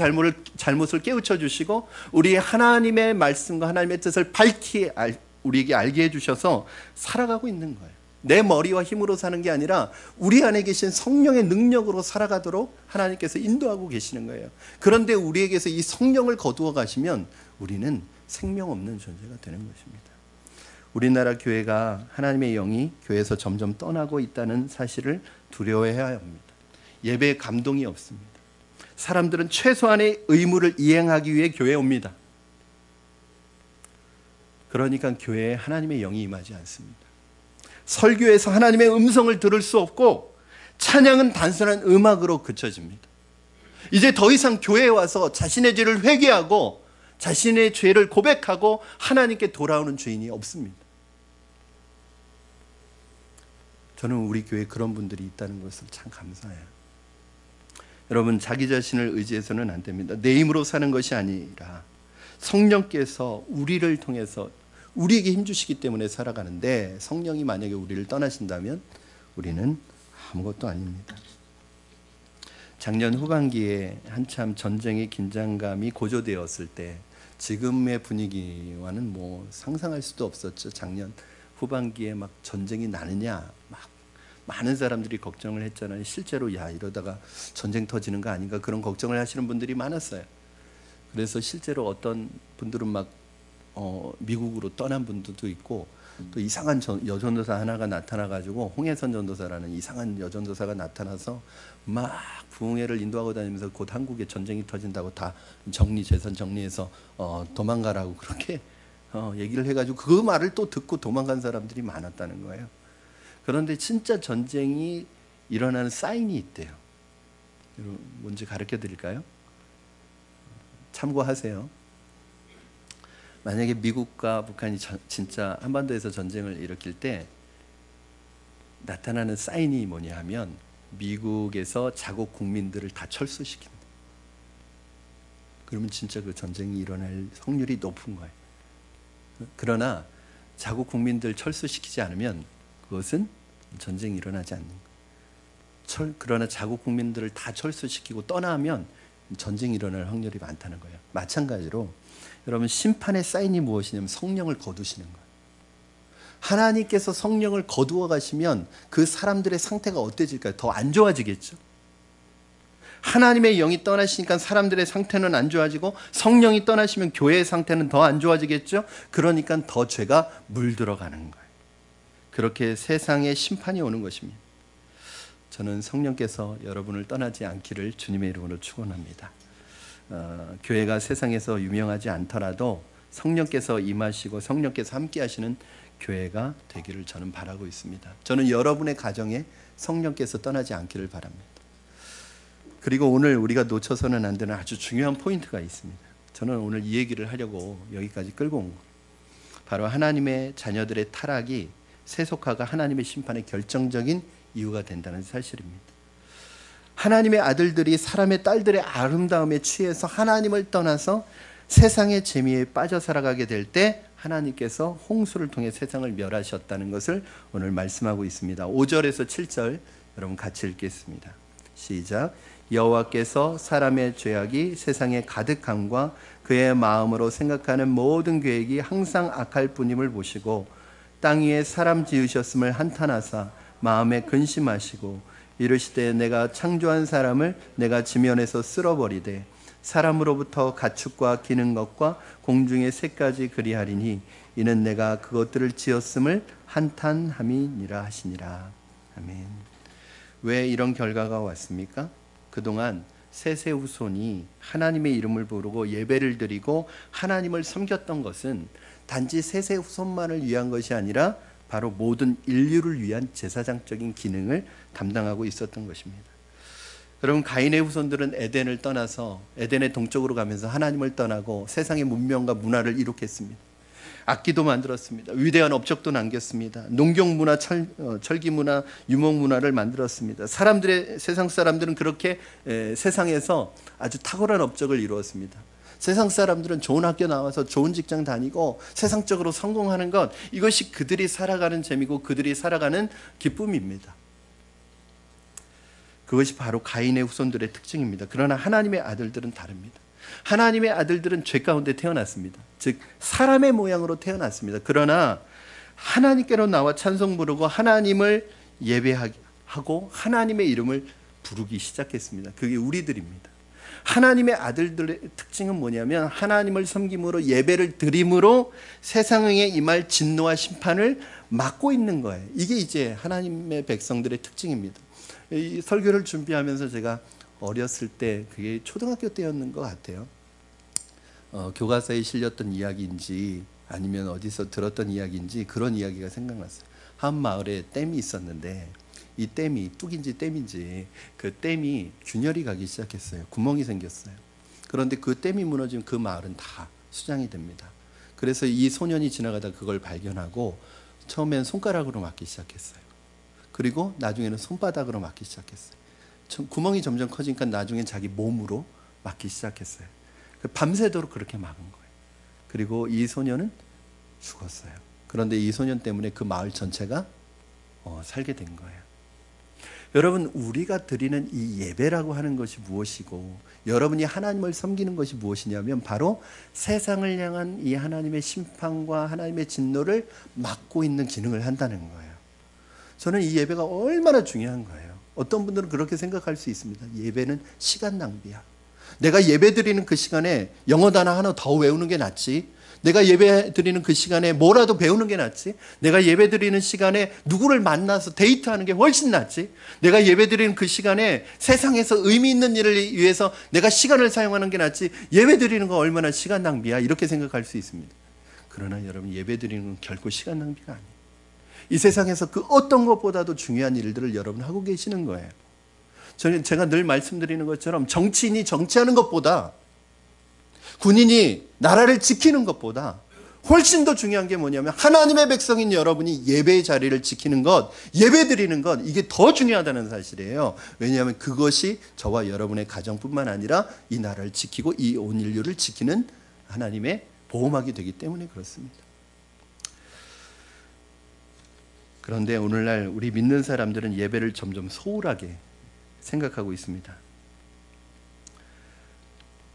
잘못을 깨우쳐 주시고 우리의 하나님의 말씀과 하나님의 뜻을 우리에게 알게 해주셔서 살아가고 있는 거예요. 내 머리와 힘으로 사는 게 아니라 우리 안에 계신 성령의 능력으로 살아가도록 하나님께서 인도하고 계시는 거예요. 그런데 우리에게서 이 성령을 거두어 가시면 우리는 생명 없는 존재가 되는 것입니다. 우리나라 교회가 하나님의 영이 교회에서 점점 떠나고 있다는 사실을 두려워해야 합니다. 예배에 감동이 없습니다. 사람들은 최소한의 의무를 이행하기 위해 교회에 옵니다. 그러니까 교회에 하나님의 영이 임하지 않습니다. 설교에서 하나님의 음성을 들을 수 없고 찬양은 단순한 음악으로 그쳐집니다. 이제 더 이상 교회에 와서 자신의 죄를 회개하고 자신의 죄를 고백하고 하나님께 돌아오는 죄인이 없습니다. 저는 우리 교회에 그런 분들이 있다는 것을 참 감사해요. 여러분, 자기 자신을 의지해서는 안 됩니다. 내 힘으로 사는 것이 아니라 성령께서 우리를 통해서 우리에게 힘주시기 때문에 살아가는데, 성령이 만약에 우리를 떠나신다면 우리는 아무것도 아닙니다. 작년 후반기에 한참 전쟁의 긴장감이 고조되었을 때 지금의 분위기와는 뭐 상상할 수도 없었죠. 작년 후반기에 막 전쟁이 나느냐 막 많은 사람들이 걱정을 했잖아요. 실제로 이러다가 전쟁 터지는 거 아닌가 그런 걱정을 하시는 분들이 많았어요. 그래서 실제로 어떤 분들은 막 미국으로 떠난 분들도 있고, 또 이상한 여전도사 하나가 나타나가지고 홍해선 전도사라는 이상한 여전도사가 나타나서 막 부흥회를 인도하고 다니면서 곧 한국에 전쟁이 터진다고 다 재산 정리해서 도망가라고 그렇게 얘기를 해가지고 그 말을 또 듣고 도망간 사람들이 많았다는 거예요. 그런데 진짜 전쟁이 일어나는 사인이 있대요. 뭔지 가르쳐 드릴까요? 참고하세요. 만약에 미국과 북한이 진짜 한반도에서 전쟁을 일으킬 때 나타나는 사인이 뭐냐 하면 미국에서 자국 국민들을 다 철수시킨다. 그러면 진짜 그 전쟁이 일어날 확률이 높은 거예요. 그러나 자국 국민들 철수시키지 않으면 그것은 전쟁이 일어나지 않는 거예요. 그러나 자국 국민들을 다 철수시키고 떠나면 전쟁이 일어날 확률이 많다는 거예요. 마찬가지로 여러분, 심판의 사인이 무엇이냐면 성령을 거두시는 거예요. 하나님께서 성령을 거두어 가시면 그 사람들의 상태가 어때질까요? 더 안 좋아지겠죠. 하나님의 영이 떠나시니까 사람들의 상태는 안 좋아지고, 성령이 떠나시면 교회의 상태는 더 안 좋아지겠죠. 그러니까 더 죄가 물들어가는 거예요. 그렇게 세상에 심판이 오는 것입니다. 저는 성령께서 여러분을 떠나지 않기를 주님의 이름으로 축원합니다. 교회가 세상에서 유명하지 않더라도 성령께서 임하시고 성령께서 함께 하시는 교회가 되기를 저는 바라고 있습니다. 저는 여러분의 가정에 성령께서 떠나지 않기를 바랍니다. 그리고 오늘 우리가 놓쳐서는 안 되는 아주 중요한 포인트가 있습니다. 저는 오늘 이 얘기를 하려고 여기까지 끌고 온 거예요. 바로 하나님의 자녀들의 타락이 세속화가 하나님의 심판의 결정적인 이유가 된다는 사실입니다. 하나님의 아들들이 사람의 딸들의 아름다움에 취해서 하나님을 떠나서 세상의 재미에 빠져 살아가게 될 때 하나님께서 홍수를 통해 세상을 멸하셨다는 것을 오늘 말씀하고 있습니다. 5절에서 7절 여러분 같이 읽겠습니다. 시작. 여호와께서 사람의 죄악이 세상에 가득함과 그의 마음으로 생각하는 모든 계획이 항상 악할 뿐임을 보시고 땅 위에 사람 지으셨음을 한탄하사 마음에 근심하시고 이르시되 내가 창조한 사람을 내가 지면에서 쓸어버리되 사람으로부터 가축과 기는 것과 공중의 새까지 그리하리니 이는 내가 그것들을 지었음을 한탄함이니라 하시니라. 아멘. 왜 이런 결과가 왔습니까? 그동안 셋의 후손이 하나님의 이름을 부르고 예배를 드리고 하나님을 섬겼던 것은 단지 셋의 후손만을 위한 것이 아니라 바로 모든 인류를 위한 제사장적인 기능을 담당하고 있었던 것입니다. 여러분, 가인의 후손들은 에덴을 떠나서 에덴의 동쪽으로 가면서 하나님을 떠나고 세상의 문명과 문화를 이룩했습니다. 악기도 만들었습니다. 위대한 업적도 남겼습니다. 농경 문화, 철기 문화, 유목 문화를 만들었습니다. 세상 사람들은 그렇게 세상에서 아주 탁월한 업적을 이루었습니다. 세상 사람들은 좋은 학교 나와서 좋은 직장 다니고 세상적으로 성공하는 것, 이것이 그들이 살아가는 재미고 그들이 살아가는 기쁨입니다. 그것이 바로 가인의 후손들의 특징입니다. 그러나 하나님의 아들들은 다릅니다. 하나님의 아들들은 죄 가운데 태어났습니다. 즉 사람의 모양으로 태어났습니다. 그러나 하나님께로 나와 찬송 부르고 하나님을 예배하고 하나님의 이름을 부르기 시작했습니다. 그게 우리들입니다. 하나님의 아들들의 특징은 뭐냐면 하나님을 섬김으로 예배를 드림으로 세상에 임할 진노와 심판을 막고 있는 거예요. 이게 이제 하나님의 백성들의 특징입니다. 이 설교를 준비하면서 제가 어렸을 때, 그게 초등학교 때였는 것 같아요. 교과서에 실렸던 이야기인지 아니면 어디서 들었던 이야기인지 그런 이야기가 생각났어요. 한 마을에 댐이 있었는데 이 댐이 뚝인지 댐인지 그 댐이 균열이 가기 시작했어요. 구멍이 생겼어요. 그런데 그 댐이 무너지면 그 마을은 다 수장이 됩니다. 그래서 이 소년이 지나가다 그걸 발견하고 처음엔 손가락으로 막기 시작했어요. 그리고 나중에는 손바닥으로 막기 시작했어요. 구멍이 점점 커지니까 나중엔 자기 몸으로 막기 시작했어요. 밤새도록 그렇게 막은 거예요. 그리고 이 소년은 죽었어요. 그런데 이 소년 때문에 그 마을 전체가 살게 된 거예요. 여러분, 우리가 드리는 이 예배라고 하는 것이 무엇이고 여러분이 하나님을 섬기는 것이 무엇이냐면 바로 세상을 향한 이 하나님의 심판과 하나님의 진노를 막고 있는 기능을 한다는 거예요. 저는 이 예배가 얼마나 중요한 거예요. 어떤 분들은 그렇게 생각할 수 있습니다. 예배는 시간 낭비야. 내가 예배 드리는 그 시간에 영어 단어 하나 더 외우는 게 낫지. 내가 예배 드리는 그 시간에 뭐라도 배우는 게 낫지. 내가 예배 드리는 시간에 누구를 만나서 데이트하는 게 훨씬 낫지. 내가 예배 드리는 그 시간에 세상에서 의미 있는 일을 위해서 내가 시간을 사용하는 게 낫지. 예배 드리는 거 얼마나 시간 낭비야. 이렇게 생각할 수 있습니다. 그러나 여러분, 예배 드리는 건 결코 시간 낭비가 아니에요. 이 세상에서 그 어떤 것보다도 중요한 일들을 여러분 하고 계시는 거예요. 제가 늘 말씀드리는 것처럼 정치인이 정치하는 것보다, 군인이 나라를 지키는 것보다 훨씬 더 중요한 게 뭐냐면 하나님의 백성인 여러분이 예배의 자리를 지키는 것, 예배 드리는 것, 이게 더 중요하다는 사실이에요. 왜냐하면 그것이 저와 여러분의 가정뿐만 아니라 이 나라를 지키고 이 온 인류를 지키는 하나님의 보호막이 되기 때문에 그렇습니다. 그런데 오늘날 우리 믿는 사람들은 예배를 점점 소홀하게 생각하고 있습니다.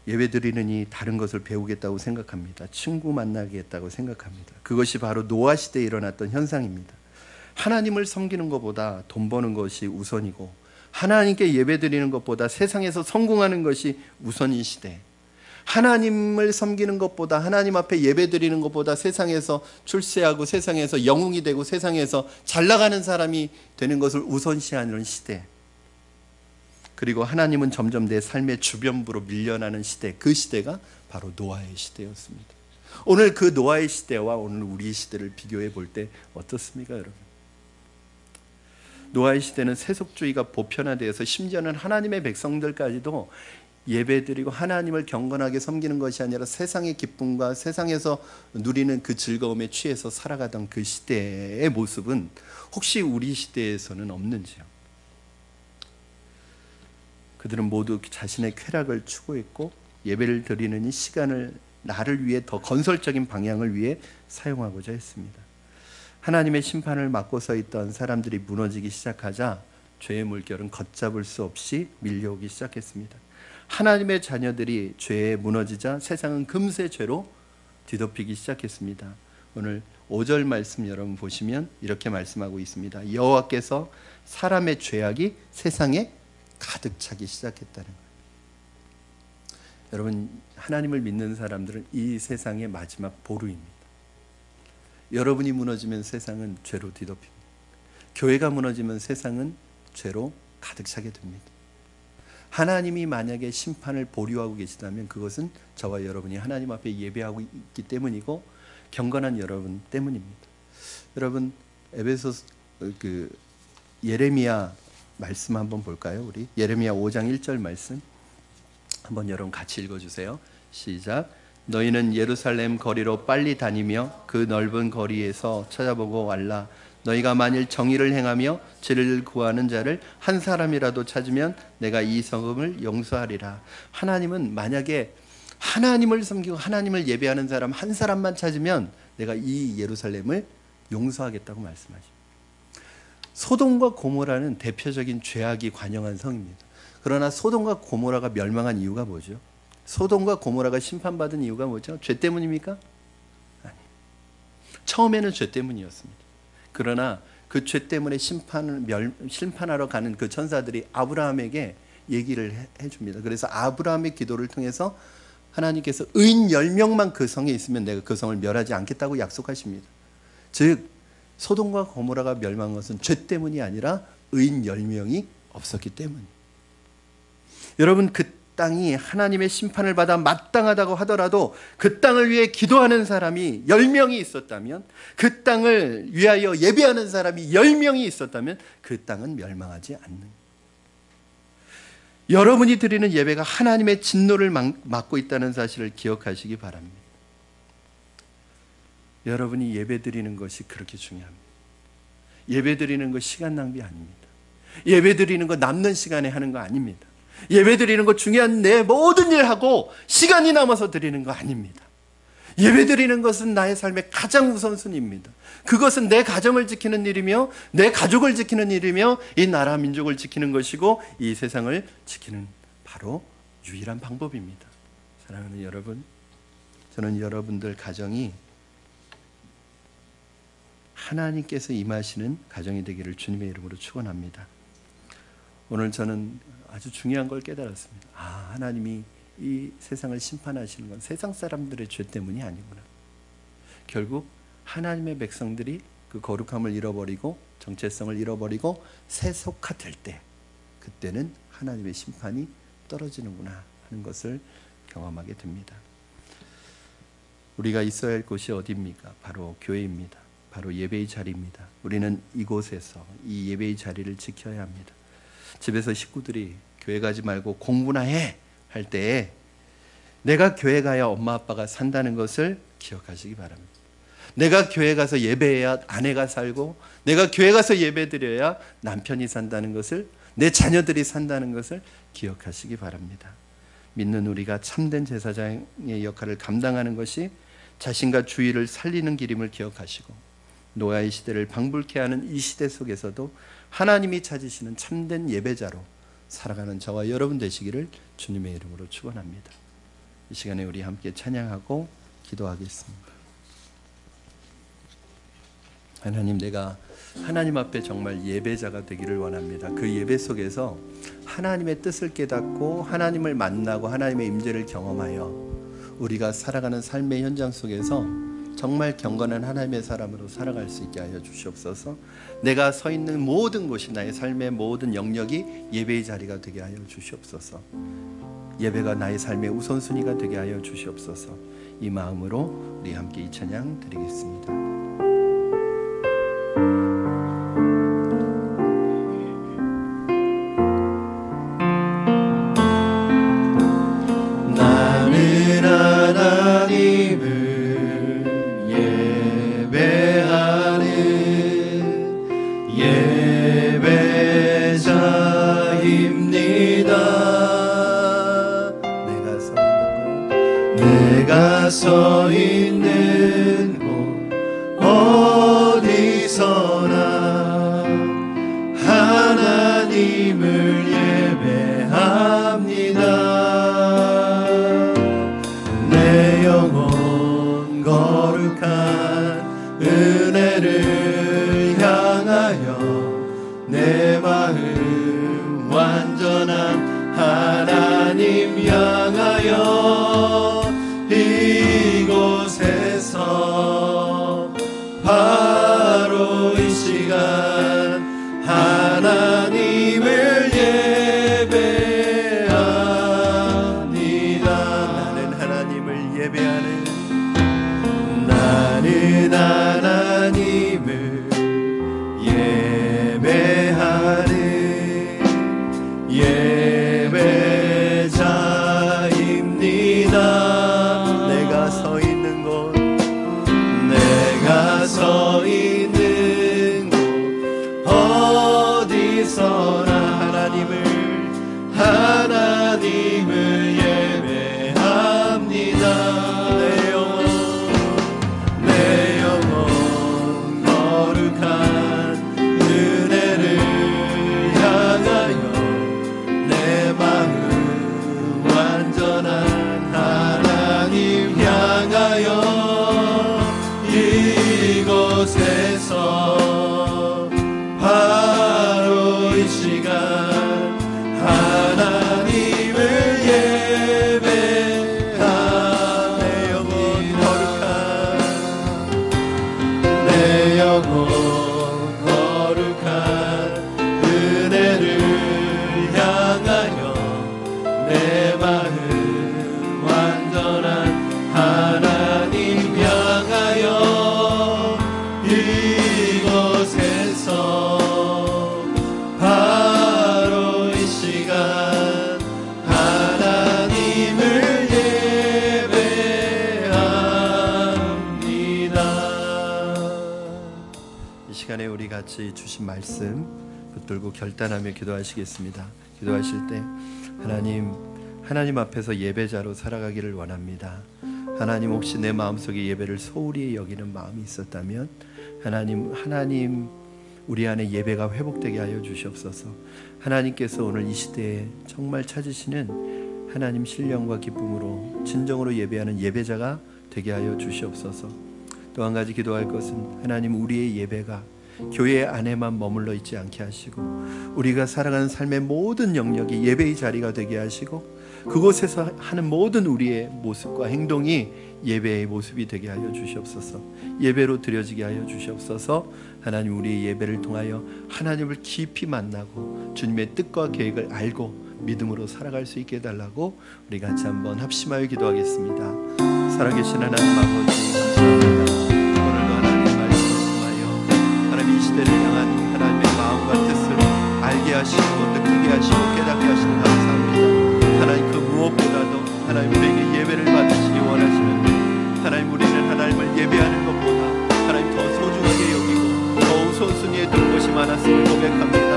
예배 드리느니 다른 것을 배우겠다고 생각합니다. 친구 만나겠다고 생각합니다. 그것이 바로 노아 시대에 일어났던 현상입니다. 하나님을 섬기는 것보다 돈 버는 것이 우선이고 하나님께 예배 드리는 것보다 세상에서 성공하는 것이 우선인 시대, 하나님을 섬기는 것보다, 하나님 앞에 예배 드리는 것보다 세상에서 출세하고 세상에서 영웅이 되고 세상에서 잘 나가는 사람이 되는 것을 우선시하는 시대, 그리고 하나님은 점점 내 삶의 주변부로 밀려나는 시대, 그 시대가 바로 노아의 시대였습니다. 오늘 그 노아의 시대와 오늘 우리의 시대를 비교해 볼 때 어떻습니까, 여러분? 노아의 시대는 세속주의가 보편화되어서 심지어는 하나님의 백성들까지도 예배드리고 하나님을 경건하게 섬기는 것이 아니라 세상의 기쁨과 세상에서 누리는 그 즐거움에 취해서 살아가던 그 시대의 모습은 혹시 우리 시대에서는 없는지요? 그들은 모두 자신의 쾌락을 추구했고 예배를 드리는 이 시간을 나를 위해 더 건설적인 방향을 위해 사용하고자 했습니다. 하나님의 심판을 맡고 서 있던 사람들이 무너지기 시작하자 죄의 물결은 걷잡을 수 없이 밀려오기 시작했습니다. 하나님의 자녀들이 죄에 무너지자 세상은 금세 죄로 뒤덮이기 시작했습니다. 오늘 5절 말씀 여러분 보시면 이렇게 말씀하고 있습니다. 여호와께서 사람의 죄악이 세상에 가득 차기 시작했다는 거예요. 여러분, 하나님을 믿는 사람들은 이 세상의 마지막 보루입니다. 여러분이 무너지면 세상은 죄로 뒤덮입니다. 교회가 무너지면 세상은 죄로 가득 차게 됩니다. 하나님이 만약에 심판을 보류하고 계시다면 그것은 저와 여러분이 하나님 앞에 예배하고 있기 때문이고 경건한 여러분 때문입니다. 여러분, 에베소 예레미야 말씀 한번 볼까요? 우리 예레미야 5장 1절 말씀 한번 여러분 같이 읽어주세요. 시작. 너희는 예루살렘 거리로 빨리 다니며 그 넓은 거리에서 찾아보고 왔라. 너희가 만일 정의를 행하며 죄를 구하는 자를 한 사람이라도 찾으면 내가 이 성읍을 용서하리라. 하나님은 만약에 하나님을 섬기고 하나님을 예배하는 사람 한 사람만 찾으면 내가 이 예루살렘을 용서하겠다고 말씀하십니다. 소돔과 고모라는 대표적인 죄악이 관영한 성입니다. 그러나 소돔과 고모라가 멸망한 이유가 뭐죠? 소돔과 고모라가 심판받은 이유가 뭐죠? 죄 때문입니까? 아니. 처음에는 죄 때문이었습니다. 그러나 그 죄 때문에 심판하러 가는 그 천사들이 아브라함에게 얘기를 해줍니다. 그래서 아브라함의 기도를 통해서 하나님께서 의인 10명만 그 성에 있으면 내가 그 성을 멸하지 않겠다고 약속하십니다. 즉 소돔과 고모라가 멸망한 것은 죄 때문이 아니라 의인 10명이 없었기 때문입니다. 여러분, 그 땅이 하나님의 심판을 받아 마땅하다고 하더라도 그 땅을 위해 기도하는 사람이 10명이 있었다면, 그 땅을 위하여 예배하는 사람이 10명이 있었다면 그 땅은 멸망하지 않는. 여러분이 드리는 예배가 하나님의 진노를 막고 있다는 사실을 기억하시기 바랍니다. 여러분이 예배 드리는 것이 그렇게 중요합니다. 예배 드리는 것 시간 낭비 아닙니다. 예배 드리는 거 남는 시간에 하는 거 아닙니다. 예배 드리는 거 중요한 내 모든 일하고 시간이 남아서 드리는 거 아닙니다. 예배 드리는 것은 나의 삶의 가장 우선순위입니다. 그것은 내 가정을 지키는 일이며 내 가족을 지키는 일이며 이 나라 민족을 지키는 것이고 이 세상을 지키는 바로 유일한 방법입니다. 사랑하는 여러분, 저는 여러분들 가정이 하나님께서 임하시는 가정이 되기를 주님의 이름으로 축원합니다. 오늘 저는 아주 중요한 걸 깨달았습니다. 하나님이 이 세상을 심판하시는 건 세상 사람들의 죄 때문이 아니구나. 결국 하나님의 백성들이 그 거룩함을 잃어버리고 정체성을 잃어버리고 세속화될 때, 그때는 하나님의 심판이 떨어지는구나 하는 것을 경험하게 됩니다. 우리가 있어야 할 곳이 어디입니까? 바로 교회입니다. 바로 예배의 자리입니다. 우리는 이곳에서 이 예배의 자리를 지켜야 합니다. 집에서 식구들이 교회 가지 말고 공부나 해 할 때에 내가 교회 가야 엄마 아빠가 산다는 것을 기억하시기 바랍니다. 내가 교회 가서 예배해야 아내가 살고, 내가 교회 가서 예배 드려야 남편이 산다는 것을, 내 자녀들이 산다는 것을 기억하시기 바랍니다. 믿는 우리가 참된 제사장의 역할을 감당하는 것이 자신과 주위를 살리는 길임을 기억하시고, 노아의 시대를 방불케 하는 이 시대 속에서도 하나님이 찾으시는 참된 예배자로 살아가는 저와 여러분 되시기를 주님의 이름으로 축원합니다. 이 시간에 우리 함께 찬양하고 기도하겠습니다. 하나님, 내가 하나님 앞에 정말 예배자가 되기를 원합니다. 그 예배 속에서 하나님의 뜻을 깨닫고 하나님을 만나고 하나님의 임재를 경험하여 우리가 살아가는 삶의 현장 속에서 정말 경건한 하나님의 사람으로 살아갈 수 있게 하여 주시옵소서. 내가 서 있는 모든 곳이, 나의 삶의 모든 영역이 예배의 자리가 되게 하여 주시옵소서. 예배가 나의 삶의 우선순위가 되게 하여 주시옵소서. 이 마음으로 우리 함께 이 찬양 드리겠습니다. 나는 하나님을 내가 서 있는 곳 어디서나 하나님을 예배합니다. 내 영혼 거룩한 은혜를 향하여 내 마음 완전한 하나님 향하여 이곳에서 바로 이 시간 하나님을 예배합니다. 나는 하나님을 예배하는, 나는 하나님을 예배하는 예배자입니다. 예배함. 내 영혼 거룩한, 내 영혼 거룩한 은혜를 향하여 내 마음 완전한 하나님 향하여 이곳에서 바로 이 시간 하나님을 예배합니다. 이 시간에 우리 같이 주신 말씀 붙들고 결단하며 기도하시겠습니다. 기도하실 때 하나님 앞에서 예배자로 살아가기를 원합니다. 하나님, 혹시 내 마음속에 예배를 소홀히 여기는 마음이 있었다면 하나님 우리 안에 예배가 회복되게 하여 주시옵소서. 하나님께서 오늘 이 시대에 정말 찾으시는 하나님 신령과 기쁨으로 진정으로 예배하는 예배자가 되게 하여 주시옵소서. 또 한 가지 기도할 것은 하나님, 우리의 예배가 교회 안에만 머물러 있지 않게 하시고 우리가 살아가는 삶의 모든 영역이 예배의 자리가 되게 하시고 그곳에서 하는 모든 우리의 모습과 행동이 예배의 모습이 되게 하여 주시옵소서. 예배로 드려지게 하여 주시옵소서. 하나님, 우리의 예배를 통하여 하나님을 깊이 만나고 주님의 뜻과 계획을 알고 믿음으로 살아갈 수 있게 해달라고 우리 같이 한번 합심하여 기도하겠습니다. 살아계신 하나님 아버지, 감사합니다. 오늘도 하나님의 말씀을 통하여 하나님 이 시대를 향한 하나님의 마음과 뜻을 알게 하시고 느끼게 하시고 깨닫게 하시는 감사합니다. 하나님, 그 무엇보다도 하나님 우리에게 예배를 받으시기 원하시는데 하나님, 우리는 하나님을 예배하는 것보다 하나님 더 소중하게 여기고 더 우선순위에 둔 것이 많았음을 고백합니다.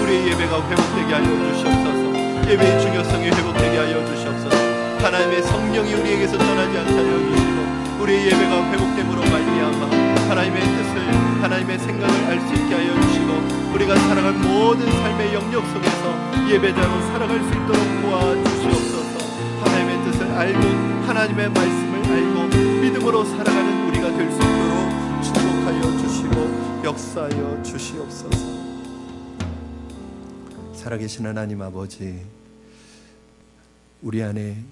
우리의 예배가 회복되게 하여 주시옵소서. 예배의 중요성이 회복되게 하여 주시옵소서. 하나님의 성령이 우리에게서 떠나지 않게 하여 주시고 우리의 예배가 회복됨으로 말미암아 하나님의 뜻을, 하나님의 생각을 알 수 있게 하여 주시고 우리가 살아갈 모든 삶의 영역 속에서 예배자로 살아갈 수 있도록 도와주시옵소서. 하나님의 뜻을 알고 하나님의 말씀을 알고 믿음으로 살아가는 우리가 될 수 있도록 축복하여 주시고 역사하여 주시옵소서. 살아계신 하나님 아버지, 우리 안에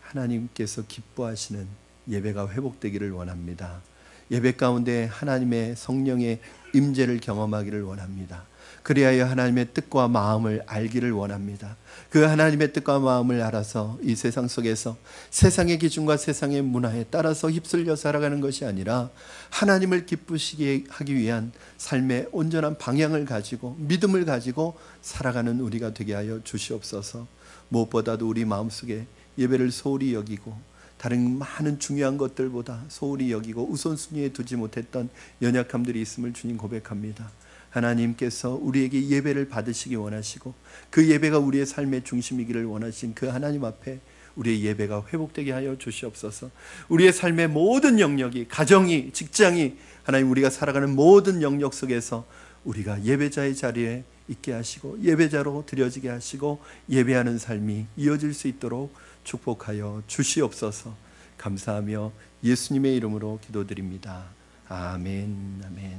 하나님께서 기뻐하시는 예배가 회복되기를 원합니다. 예배 가운데 하나님의 성령의 임재를 경험하기를 원합니다. 그리하여 하나님의 뜻과 마음을 알기를 원합니다. 그 하나님의 뜻과 마음을 알아서 이 세상 속에서 세상의 기준과 세상의 문화에 따라서 휩쓸려 살아가는 것이 아니라 하나님을 기쁘시게 하기 위한 삶의 온전한 방향을 가지고 믿음을 가지고 살아가는 우리가 되게 하여 주시옵소서. 무엇보다도 우리 마음속에 예배를 소홀히 여기고 다른 많은 중요한 것들보다 소홀히 여기고 우선순위에 두지 못했던 연약함들이 있음을 주님 고백합니다. 하나님께서 우리에게 예배를 받으시기 원하시고 그 예배가 우리의 삶의 중심이기를 원하신 그 하나님 앞에 우리의 예배가 회복되게 하여 주시옵소서. 우리의 삶의 모든 영역이, 가정이, 직장이, 하나님 우리가 살아가는 모든 영역 속에서 우리가 예배자의 자리에 있게 하시고 예배자로 드려지게 하시고 예배하는 삶이 이어질 수 있도록 축복하여 주시옵소서. 감사하며 예수님의 이름으로 기도드립니다. 아멘. 아멘.